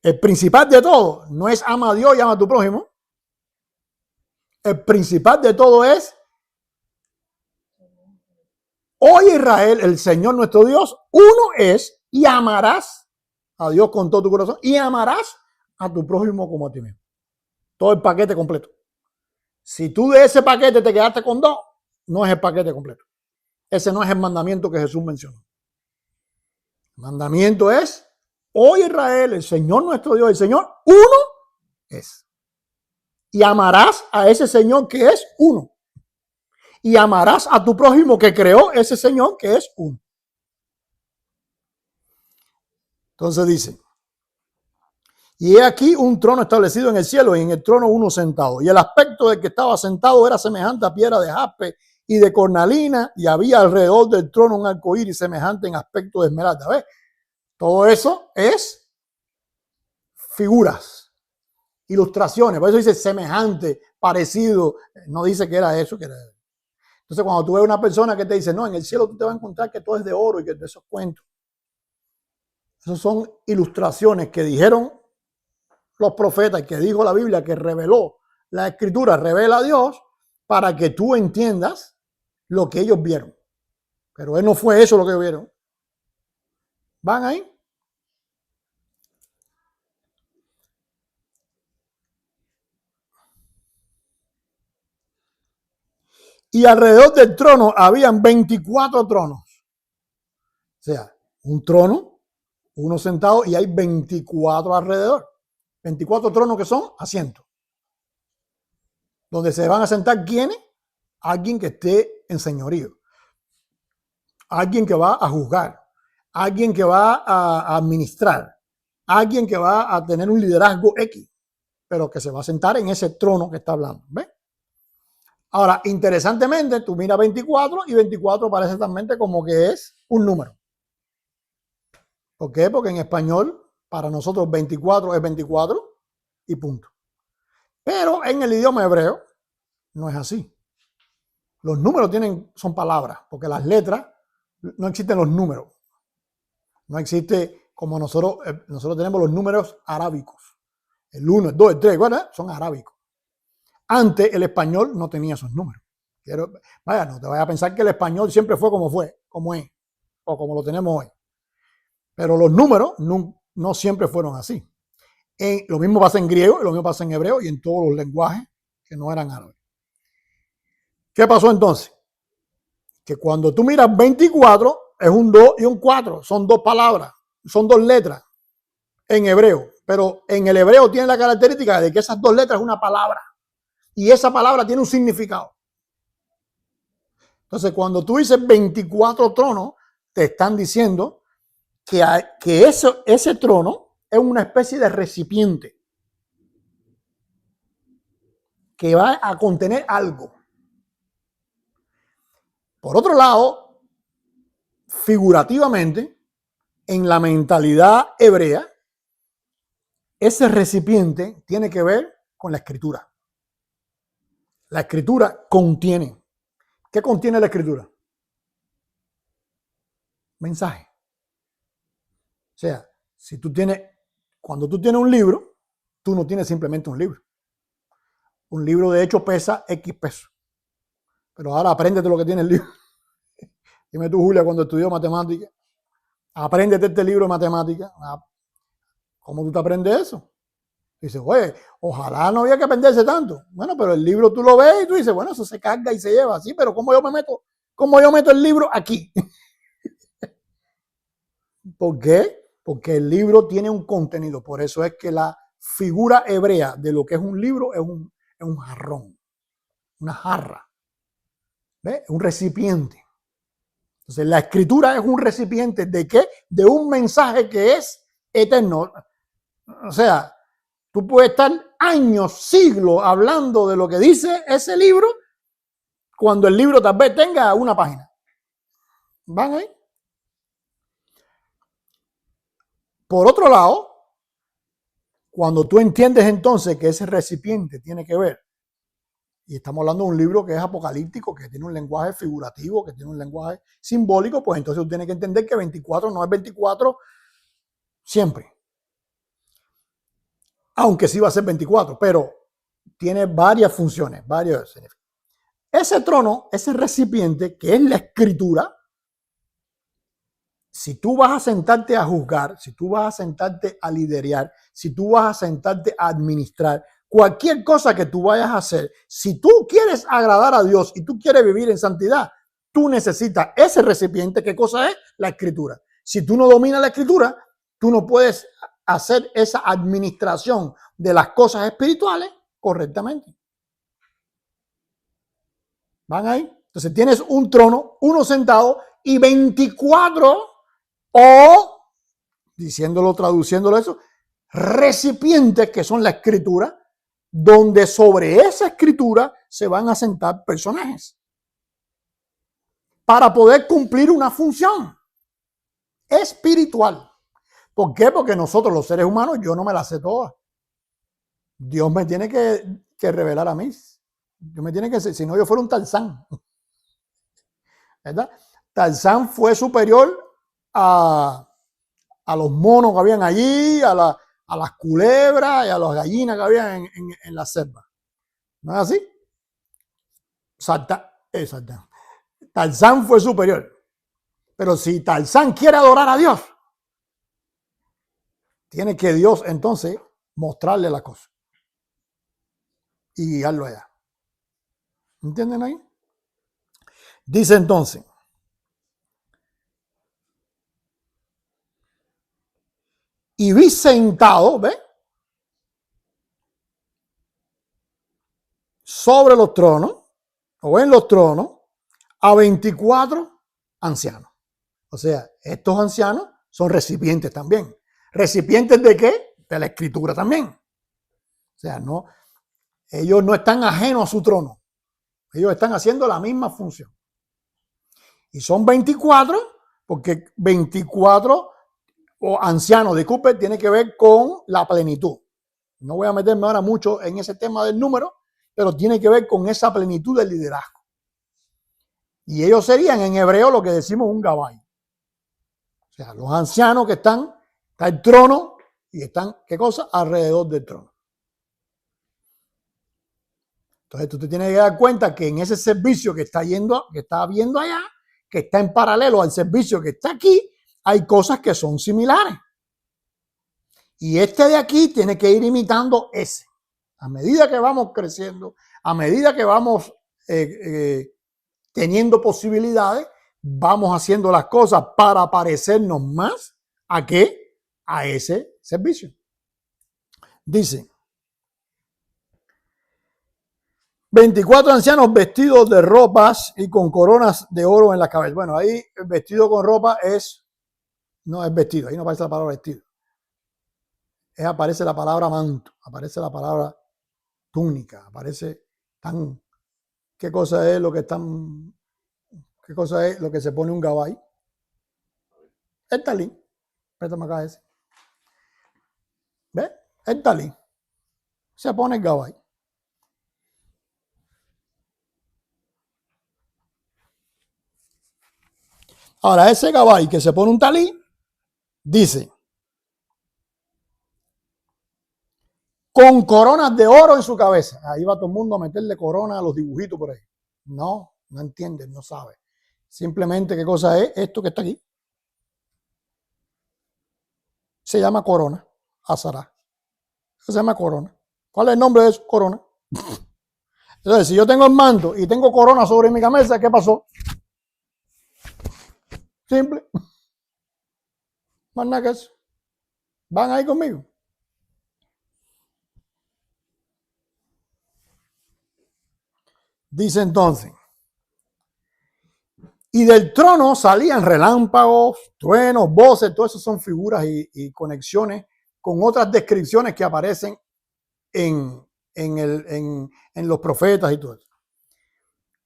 El principal de todo no es ama a Dios y ama a tu prójimo. El principal de todo es: oye Israel, el Señor nuestro Dios, uno es, y amarás a Dios con todo tu corazón y amarás a tu prójimo como a ti mismo. Todo el paquete completo. Si tú de ese paquete te quedaste con dos, no es el paquete completo. Ese no es el mandamiento que Jesús mencionó. El mandamiento es: oye Israel, el Señor nuestro Dios, el Señor uno es. Y amarás a ese Señor que es uno. Y amarás a tu prójimo que creó ese Señor que es uno. Entonces dice: y he aquí un trono establecido en el cielo, y en el trono uno sentado. Y el aspecto del que estaba sentado era semejante a piedra de jaspe y de cornalina, y había alrededor del trono un arcoíris semejante en aspecto de esmeralda. ¿Ves? Todo eso es figuras, ilustraciones. Por eso dice semejante, parecido. No dice que era eso, que era. Entonces, cuando tú ves una persona que te dice, no, en el cielo tú te vas a encontrar que todo es de oro y que de esos cuentos. Esos son ilustraciones que dijeron los profetas, que dijo la Biblia, que reveló la Escritura, revela a Dios para que tú entiendas lo que ellos vieron. Pero él no fue eso lo que ellos vieron. ¿Van ahí? Y alrededor del trono habían 24 tronos. O sea, un trono, uno sentado, y hay 24 alrededor. 24 tronos que son asientos. Donde se van a sentar ¿quiénes? Alguien que esté en señorío. Alguien que va a juzgar. Alguien que va a administrar. Alguien que va a tener un liderazgo X. Pero que se va a sentar en ese trono que está hablando. ¿Ves? Ahora, interesantemente, tú miras 24 y 24 parece también como que es un número. ¿Por qué? Porque en español, para nosotros 24 es 24 y punto. Pero en el idioma hebreo no es así. Los números son palabras, porque las letras, no existen los números. No existe como nosotros tenemos los números arábicos. El 1, el 2, el 3, ¿verdad? Son arábicos. Antes el español no tenía esos números. Vaya, no te vayas a pensar que el español siempre fue, como es, o como lo tenemos hoy. Pero los números no siempre fueron así. Lo mismo pasa en griego, lo mismo pasa en hebreo y en todos los lenguajes que no eran árabes. ¿Qué pasó entonces? Que cuando tú miras 24, es un 2 y un 4. Son dos palabras, son dos letras en hebreo. Pero en el hebreo tiene la característica de que esas dos letras es una palabra. Y esa palabra tiene un significado. Entonces, cuando tú dices 24 tronos, te están diciendo que ese trono es una especie de recipiente que va a contener algo. Por otro lado, figurativamente, en la mentalidad hebrea, ese recipiente tiene que ver con la escritura. La escritura contiene. ¿Qué contiene la escritura? Mensaje. O sea, cuando tú tienes un libro, tú no tienes simplemente un libro. Un libro de hecho pesa X pesos. Pero ahora apréndete lo que tiene el libro. Dime tú, Julia, cuando estudió matemática, apréndete este libro de matemática. ¿Cómo tú te aprendes eso? Dices, oye, ojalá no había que aprenderse tanto. Bueno, pero el libro tú lo ves y tú dices, bueno, eso se carga y se lleva así, pero ¿cómo yo meto el libro aquí? ¿Por qué? Porque el libro tiene un contenido. Por eso es que la figura hebrea de lo que es un libro es un jarrón, una jarra, ¿ves? Un recipiente. Entonces, la escritura es un recipiente ¿de qué? De un mensaje que es eterno. O sea, tú puedes estar años, siglos hablando de lo que dice ese libro cuando el libro tal vez tenga una página. ¿Van ahí? Por otro lado, cuando tú entiendes entonces que ese recipiente tiene que ver, y estamos hablando de un libro que es apocalíptico, que tiene un lenguaje figurativo, que tiene un lenguaje simbólico, pues entonces tú tienes que entender que 24 no es 24 siempre. Aunque sí va a ser 24, pero tiene varias funciones, varios significados. Ese trono, ese recipiente, que es la escritura, si tú vas a sentarte a juzgar, si tú vas a sentarte a liderar, si tú vas a sentarte a administrar, cualquier cosa que tú vayas a hacer, si tú quieres agradar a Dios y tú quieres vivir en santidad, tú necesitas ese recipiente. ¿Qué cosa es? La escritura. Si tú no dominas la escritura, tú no puedes hacer esa administración de las cosas espirituales correctamente. ¿Van ahí? Entonces tienes un trono, uno sentado y 24 o, traduciéndolo eso, recipientes que son la escritura, donde sobre esa escritura se van a sentar personajes para poder cumplir una función espiritual. ¿Por qué? Porque nosotros los seres humanos, yo no me la sé todas. Dios me tiene que revelar a mí. Dios me tiene que decir, si no yo fuera un Tarzán. ¿Verdad? Tarzán fue superior a los monos que habían allí, a las culebras y a las gallinas que habían en la selva. ¿No es así? Exacto. Tarzán fue superior. Pero si Tarzán quiere adorar a Dios, tiene que Dios entonces mostrarle la cosa y guiarlo allá. ¿Entienden ahí? Dice entonces, y vi sentado, ¿ves? Sobre los tronos, o en los tronos, a 24 ancianos. O sea, estos ancianos son recipientes también. ¿Recipientes de qué? De la escritura también. O sea, ellos no están ajenos a su trono. Ellos están haciendo la misma función. Y son 24, porque 24 o ancianos, disculpe, tiene que ver con la plenitud. No voy a meterme ahora mucho en ese tema del número, pero tiene que ver con esa plenitud del liderazgo. Y ellos serían en hebreo lo que decimos un gabay. O sea, los ancianos que está el trono y están, ¿qué cosa? Alrededor del trono. Entonces tú te tienes que dar cuenta que en ese servicio que está viendo allá, que está en paralelo al servicio que está aquí, hay cosas que son similares. Y este de aquí tiene que ir imitando ese. A medida que vamos creciendo, a medida que vamos teniendo posibilidades, vamos haciendo las cosas para parecernos más a qué, a ese servicio. Dice, 24 ancianos vestidos de ropas y con coronas de oro en la cabeza. Bueno, ahí el vestido con ropa es No es vestido, ahí no aparece la palabra vestido. Aparece la palabra manto, aparece la palabra túnica, aparece tan. ¿Qué cosa es lo que están? ¿Qué cosa es lo que se pone un gabay? El talí. Préstame acá ese. ¿Ves? El talí. Se pone el gabay. Ahora, ese gabay que se pone un talí, dice, con coronas de oro en su cabeza. Ahí va todo el mundo a meterle corona a los dibujitos por ahí. No entiende, no sabe. Simplemente, ¿qué cosa es esto que está aquí? Se llama corona, azará. Se llama corona. ¿Cuál es el nombre de eso? Corona. Entonces, si yo tengo el manto y tengo corona sobre mi cabeza, ¿qué pasó? Simple. Más nada que eso. ¿Van ahí conmigo? Dice entonces, y del trono salían relámpagos, truenos, voces, todo eso son figuras y conexiones con otras descripciones que aparecen en los profetas y todo eso.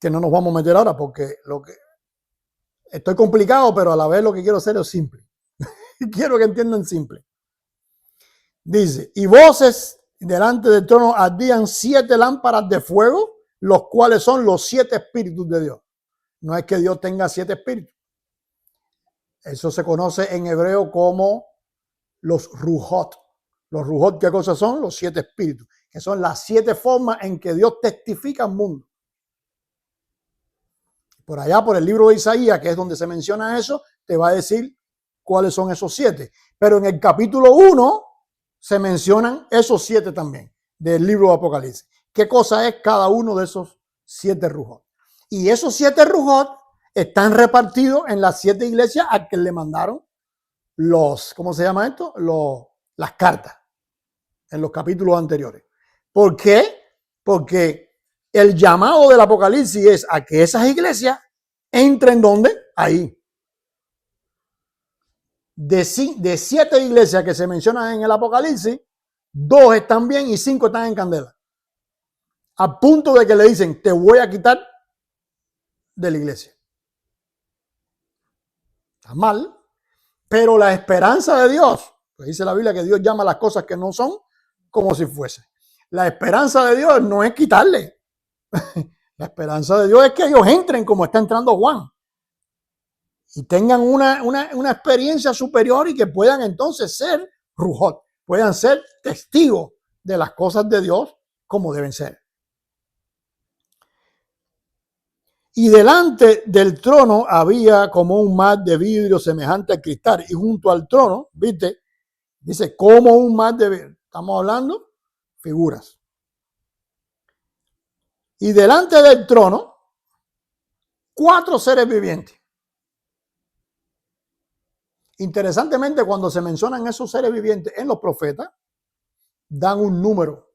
Que no nos vamos a meter ahora porque estoy complicado, pero a la vez lo que quiero hacer es simple. Quiero que entiendan simple. Dice, y voces delante del trono ardían 7 lámparas de fuego, los cuales son los 7 espíritus de Dios. No es que Dios tenga 7 espíritus. Eso se conoce en hebreo como los rujot. Los rujot, ¿qué cosas son? Los 7 espíritus, que son las 7 formas en que Dios testifica al mundo. Por allá, por el libro de Isaías, que es donde se menciona eso, te va a decir cuáles son esos 7. Pero en el capítulo 1 se mencionan esos 7 también del libro de Apocalipsis. ¿Qué cosa es cada uno de esos 7 rujot? Y esos 7 rujot están repartidos en las 7 iglesias a que le mandaron ¿cómo se llama esto? Las cartas en los capítulos anteriores. ¿Por qué? Porque el llamado del Apocalipsis es a que esas iglesias entren ¿dónde? Ahí. De 7 iglesias que se mencionan en el Apocalipsis, 2 están bien y 5 están en candela. A punto de que le dicen, te voy a quitar de la iglesia. Está mal, pero la esperanza de Dios, pues dice la Biblia que Dios llama las cosas que no son como si fuese. La esperanza de Dios no es quitarle. La esperanza de Dios es que ellos entren como está entrando Juan y tengan una experiencia superior y que puedan entonces ser rujot, puedan ser testigos de las cosas de Dios como deben ser. Y delante del trono había como un mar de vidrio semejante al cristal, y junto al trono, ¿viste? Dice, como un mar de vidrio. Estamos hablando figuras. Y delante del trono, 4 seres vivientes. Interesantemente, cuando se mencionan esos seres vivientes en los profetas, dan un número.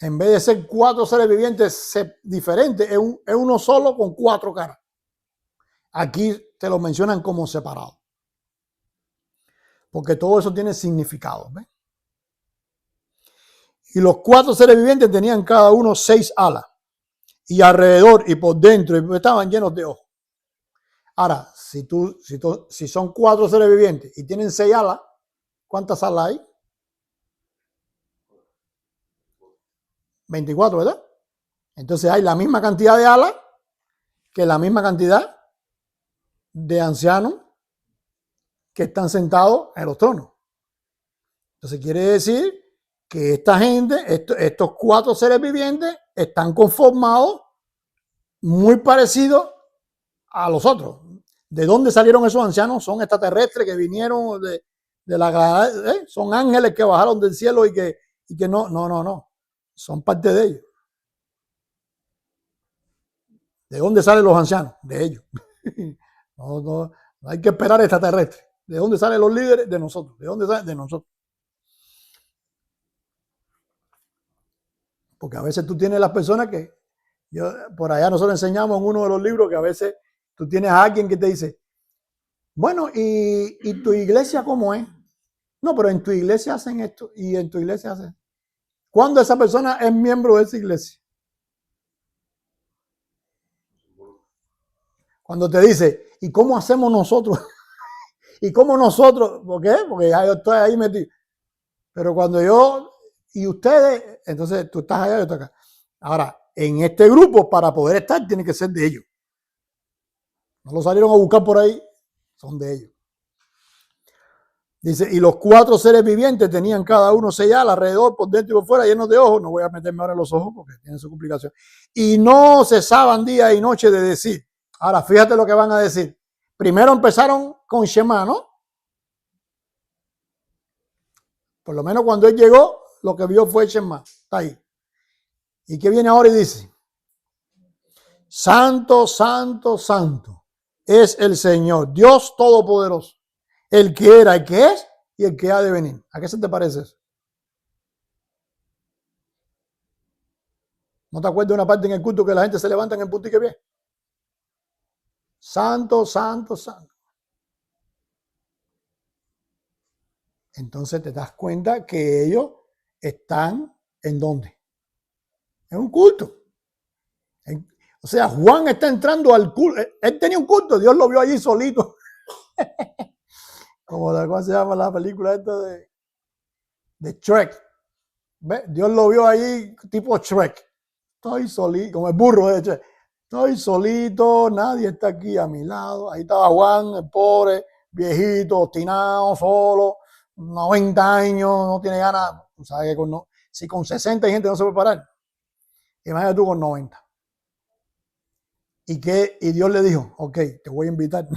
En vez de ser 4 seres vivientes diferentes, es uno solo con 4 caras. Aquí te lo mencionan como separado. Porque todo eso tiene significado. ¿Ves? Y los 4 seres vivientes tenían cada uno 6 alas. Y alrededor y por dentro estaban llenos de ojos. Ahora, si son 4 seres vivientes y tienen 6 alas, ¿cuántas alas hay? 24, ¿verdad? Entonces hay la misma cantidad de alas que la misma cantidad de ancianos que están sentados en los tronos. Entonces quiere decir que esta gente, estos 4 seres vivientes, están conformados muy parecidos a los otros. ¿De dónde salieron esos ancianos? Son extraterrestres que vinieron de la son ángeles que bajaron del cielo y que no. Son parte de ellos. ¿De dónde salen los ancianos? De ellos. No hay que esperar extraterrestres. ¿De dónde salen los líderes? De nosotros. ¿De dónde salen? De nosotros. Porque a veces tú tienes las personas que, por allá nosotros enseñamos en uno de los libros que a veces tú tienes a alguien que te dice, Bueno, ¿y tu iglesia cómo es? No, pero en tu iglesia hacen esto y en tu iglesia hacen. ¿Cuándo esa persona es miembro de esa iglesia? Cuando te dice, ¿y cómo hacemos nosotros? ¿Y cómo nosotros? ¿Por qué? Porque ya yo estoy ahí metido. Pero cuando yo y ustedes, entonces tú estás allá y yo estoy acá. Ahora, en este grupo, para poder estar, tiene que ser de ellos. No lo salieron a buscar por ahí, son de ellos. Dice, y los 4 seres vivientes tenían cada uno 6 alas alrededor, por dentro y por fuera, llenos de ojos. No voy a meterme ahora en los ojos porque tienen su complicación. Y no cesaban día y noche de decir. Ahora, fíjate lo que van a decir. Primero empezaron con Shema, ¿no? Por lo menos cuando él llegó, lo que vio fue Shema. Está ahí. ¿Y qué viene ahora y dice? Santo, santo, santo es el Señor, Dios Todopoderoso, el que era, el que es y el que ha de venir. ¿A qué se te parece eso? ¿No te acuerdas de una parte en el culto que la gente se levanta en el punto y que bien? Santo, santo, santo. Entonces te das cuenta que ellos están ¿en dónde? En un culto. O sea, Juan está entrando al culto. Él tenía un culto, Dios lo vio allí solito. Como ¿cómo se llama la película esta de Shrek? ¿Ve? Dios lo vio ahí tipo Shrek. Estoy solito, como el burro de Shrek. Estoy solito, nadie está aquí a mi lado. Ahí estaba Juan, el pobre, viejito, obstinado, solo, 90 años, no tiene ganas. ¿Sabes que si con 60 hay gente no se puede parar? Imagínate tú con 90. Y Dios le dijo, ok, te voy a invitar.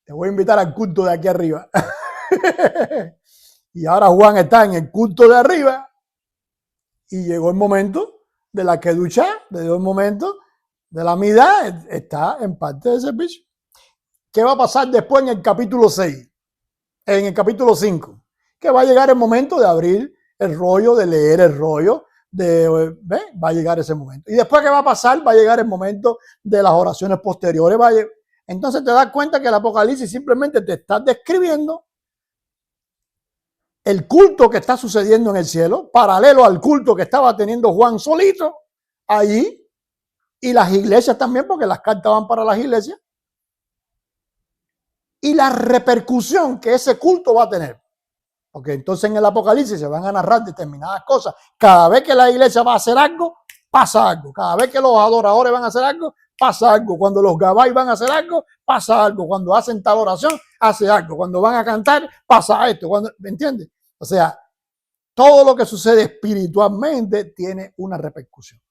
Te voy a invitar al culto de aquí arriba. Y ahora Juan está en el culto de arriba y llegó el momento de la kedushá, llegó el momento de la midá, está en parte del servicio. ¿Qué va a pasar después en el capítulo 6? En el capítulo 5, que va a llegar el momento de abrir el rollo, de leer el rollo, va a llegar ese momento. Y después, ¿qué va a pasar? Va a llegar el momento de las oraciones posteriores. Entonces te das cuenta que el Apocalipsis simplemente te está describiendo el culto que está sucediendo en el cielo, paralelo al culto que estaba teniendo Juan solito allí, y las iglesias también, porque las cartas van para las iglesias, y la repercusión que ese culto va a tener. Porque entonces en el Apocalipsis se van a narrar determinadas cosas. Cada vez que la iglesia va a hacer algo, pasa algo. Cada vez que los adoradores van a hacer algo, pasa algo. Cuando los gabay van a hacer algo, pasa algo. Cuando hacen tal oración, hace algo. Cuando van a cantar, pasa esto. ¿Me entiendes? O sea, todo lo que sucede espiritualmente tiene una repercusión.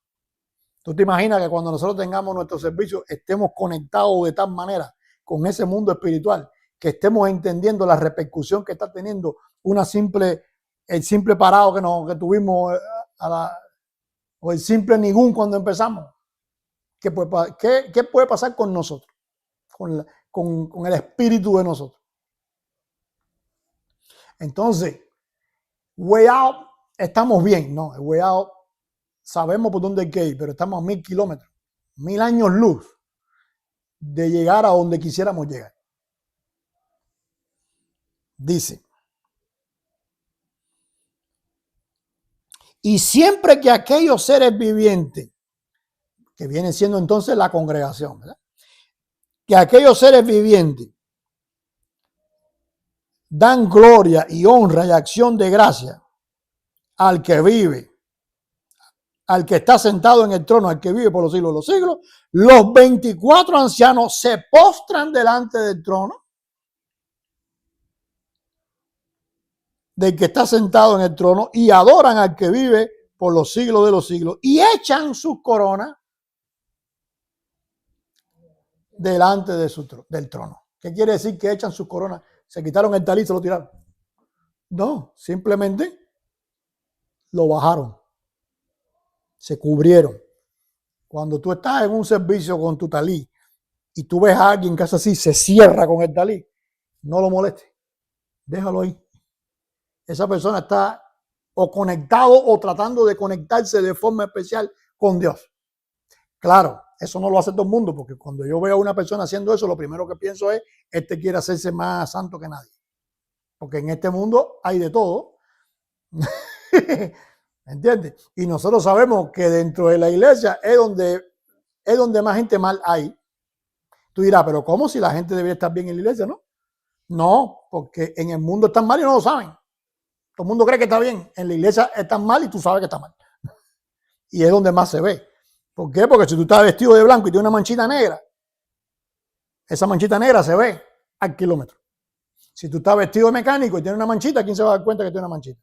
¿Tú te imaginas que cuando nosotros tengamos nuestro servicio estemos conectados de tal manera con ese mundo espiritual que estemos entendiendo la repercusión que está teniendo el simple parado que tuvimos o el simple ningún cuando empezamos? ¿Qué puede pasar con nosotros? Con el espíritu de nosotros. Entonces, way out, estamos bien, ¿no? El way out, sabemos por dónde hay que ir, pero estamos a 1000 kilómetros, 1000 años luz de llegar a donde quisiéramos llegar. Dice, y siempre que aquellos seres vivientes, que viene siendo entonces la congregación, ¿verdad? Que aquellos seres vivientes dan gloria y honra y acción de gracia al que vive, al que está sentado en el trono, al que vive por los siglos de los siglos, los 24 ancianos se postran delante del trono del que está sentado en el trono y adoran al que vive por los siglos de los siglos y echan sus coronas delante del trono. ¿Qué quiere decir que echan sus coronas? ¿Se quitaron el talí y se lo tiraron? No, simplemente lo bajaron. Se cubrieron. Cuando tú estás en un servicio con tu talí y tú ves a alguien que hace así, se cierra con el talí, no lo molestes. Déjalo ahí. Esa persona está o conectado o tratando de conectarse de forma especial con Dios. Claro, eso no lo hace todo el mundo, porque cuando yo veo a una persona haciendo eso, lo primero que pienso es, este quiere hacerse más santo que nadie. Porque en este mundo hay de todo. ¿Entiendes? Y nosotros sabemos que dentro de la iglesia es donde más gente mal hay. Tú dirás, pero ¿cómo si la gente debería estar bien en la iglesia, no? No, porque en el mundo están mal y no lo saben. Todo el mundo cree que está bien. En la iglesia están mal y tú sabes que está mal. Y es donde más se ve. ¿Por qué? Porque si tú estás vestido de blanco y tienes una manchita negra, esa manchita negra se ve al kilómetro. Si tú estás vestido de mecánico y tienes una manchita, ¿quién se va a dar cuenta que tiene una manchita?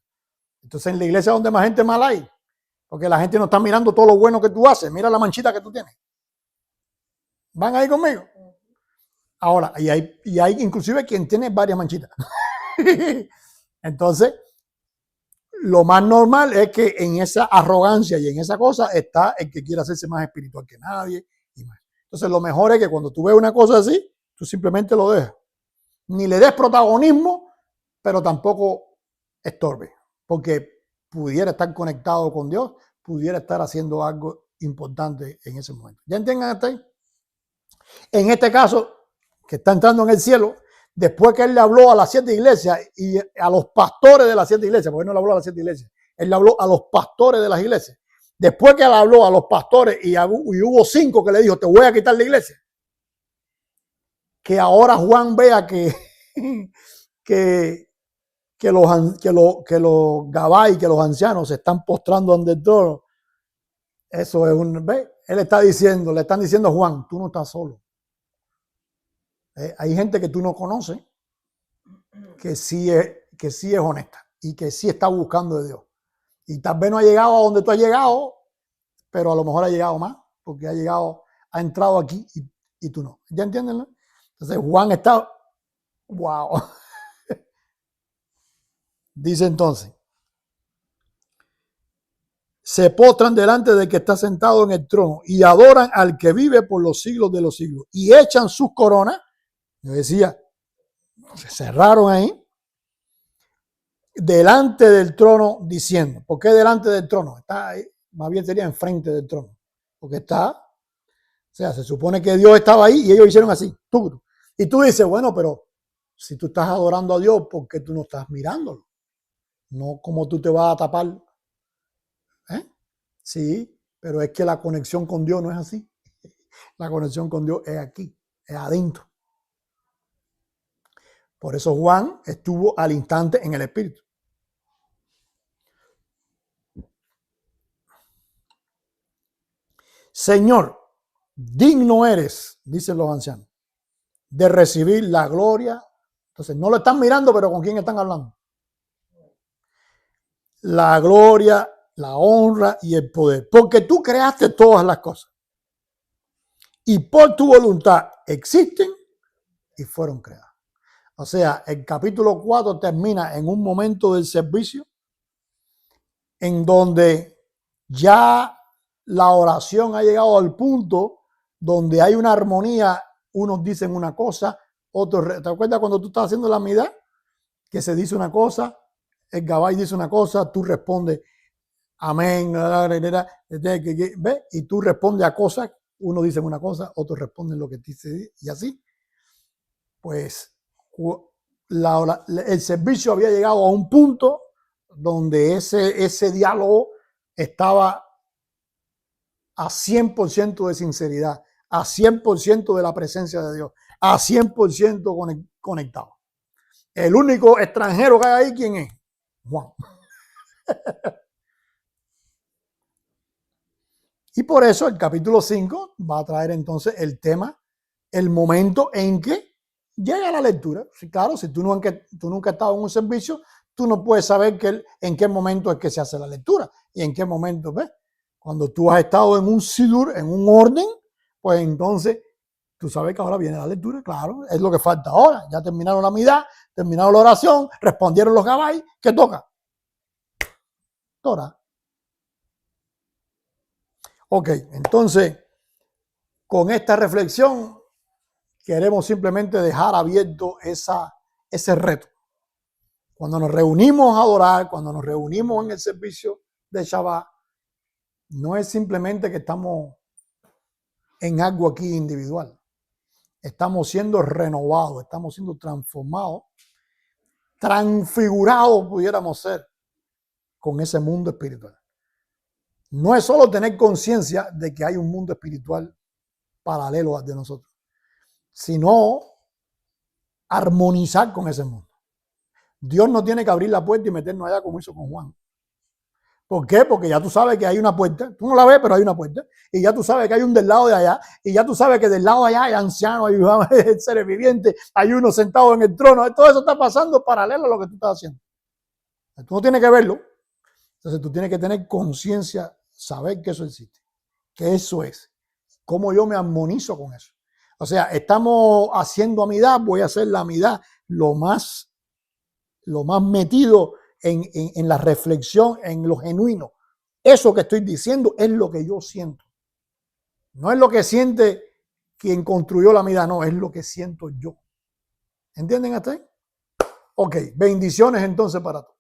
Entonces en la iglesia es donde más gente mal hay. Porque la gente no está mirando todo lo bueno que tú haces. Mira la manchita que tú tienes. ¿Van ahí conmigo? Ahora, y hay inclusive quien tiene varias manchitas. Entonces, lo más normal es que en esa arrogancia y en esa cosa está el que quiere hacerse más espiritual que nadie. Y más. Entonces, lo mejor es que cuando tú ves una cosa así, tú simplemente lo dejas. Ni le des protagonismo, pero tampoco estorbe. Porque pudiera estar conectado con Dios, pudiera estar haciendo algo importante en ese momento. ¿Ya entienden hasta ahí? En este caso, que está entrando en el cielo, después que él le habló a las 7 iglesias y a los pastores de las 7 iglesias, porque él no le habló a las 7 iglesias, él le habló a los pastores de las iglesias. Después que él habló a los pastores y hubo 5 que le dijo, te voy a quitar la iglesia. Que ahora Juan vea que los gabay, que los ancianos se están postrando ante el trono. Eso es ¿ve? Él está diciendo, le están diciendo a Juan, tú no estás solo. Hay gente que tú no conoces que sí es honesta y que sí está buscando de Dios. Y tal vez no ha llegado a donde tú has llegado, pero a lo mejor ha llegado más, porque ha entrado aquí y tú no. ¿Ya entienden? ¿No? Entonces Juan está, wow. Dice entonces, se postran delante del que está sentado en el trono y adoran al que vive por los siglos de los siglos y echan sus coronas. Yo decía, se cerraron ahí delante del trono diciendo, ¿por qué delante del trono? Está ahí, más bien sería enfrente del trono, porque o sea, se supone que Dios estaba ahí y ellos hicieron así, y tú dices, bueno, pero si tú estás adorando a Dios, ¿por qué tú no estás mirándolo? No como tú te vas a tapar. Sí, pero es que la conexión con Dios no es así. La conexión con Dios es aquí, es adentro. Por eso Juan estuvo al instante en el Espíritu. Señor, digno eres, dicen los ancianos, de recibir la gloria. Entonces, no lo están mirando, pero ¿con quién están hablando? La gloria, la honra y el poder. Porque tú creaste todas las cosas. Y por tu voluntad existen y fueron creadas. O sea, el capítulo 4 termina en un momento del servicio en donde ya la oración ha llegado al punto donde hay una armonía, unos dicen una cosa, otros... ¿Te acuerdas cuando tú estás haciendo la midá? Que se dice una cosa, el gabay dice una cosa, tú respondes amén, ¿ves? Y tú respondes a cosas, unos dicen una cosa, otros responden lo que dice y así. Pues el servicio había llegado a un punto donde ese diálogo estaba a 100% de sinceridad, a 100% de la presencia de Dios, a 100% conectado. El único extranjero que hay ahí, ¿quién es? Juan. Y por eso el capítulo 5 va a traer entonces el tema, el momento en que llega la lectura. Sí, claro, si tú nunca has estado en un servicio, tú no puedes saber en qué momento es que se hace la lectura y en qué momento, ¿ves? Cuando tú has estado en un sidur, en un orden, pues entonces tú sabes que ahora viene la lectura, claro, es lo que falta ahora. Ya terminaron la midá, terminaron la oración, respondieron los gabay, ¿qué toca? Torah. Ok, entonces, con esta reflexión queremos simplemente dejar abierto ese reto. Cuando nos reunimos a adorar, cuando nos reunimos en el servicio de Shabbat, no es simplemente que estamos en algo aquí individual. Estamos siendo renovados, estamos siendo transformados, transfigurados pudiéramos ser con ese mundo espiritual. No es solo tener conciencia de que hay un mundo espiritual paralelo al de nosotros, sino armonizar con ese mundo. Dios no tiene que abrir la puerta y meternos allá como hizo con Juan. ¿Por qué? Porque ya tú sabes que hay una puerta, tú no la ves, pero hay una puerta, y ya tú sabes que hay un del lado de allá, y ya tú sabes que del lado de allá hay ancianos, hay seres vivientes, hay uno sentado en el trono, todo eso está pasando paralelo a lo que tú estás haciendo. Tú no tienes que verlo, entonces tú tienes que tener conciencia, saber que eso existe, que eso es, cómo yo me armonizo con eso. O sea, estamos haciendo amidad, voy a hacer la amidad lo más metido en la reflexión, en lo genuino. Eso que estoy diciendo es lo que yo siento. No es lo que siente quien construyó la amidad, no, es lo que siento yo. ¿Entienden hasta ahí? Ok, bendiciones entonces para todos.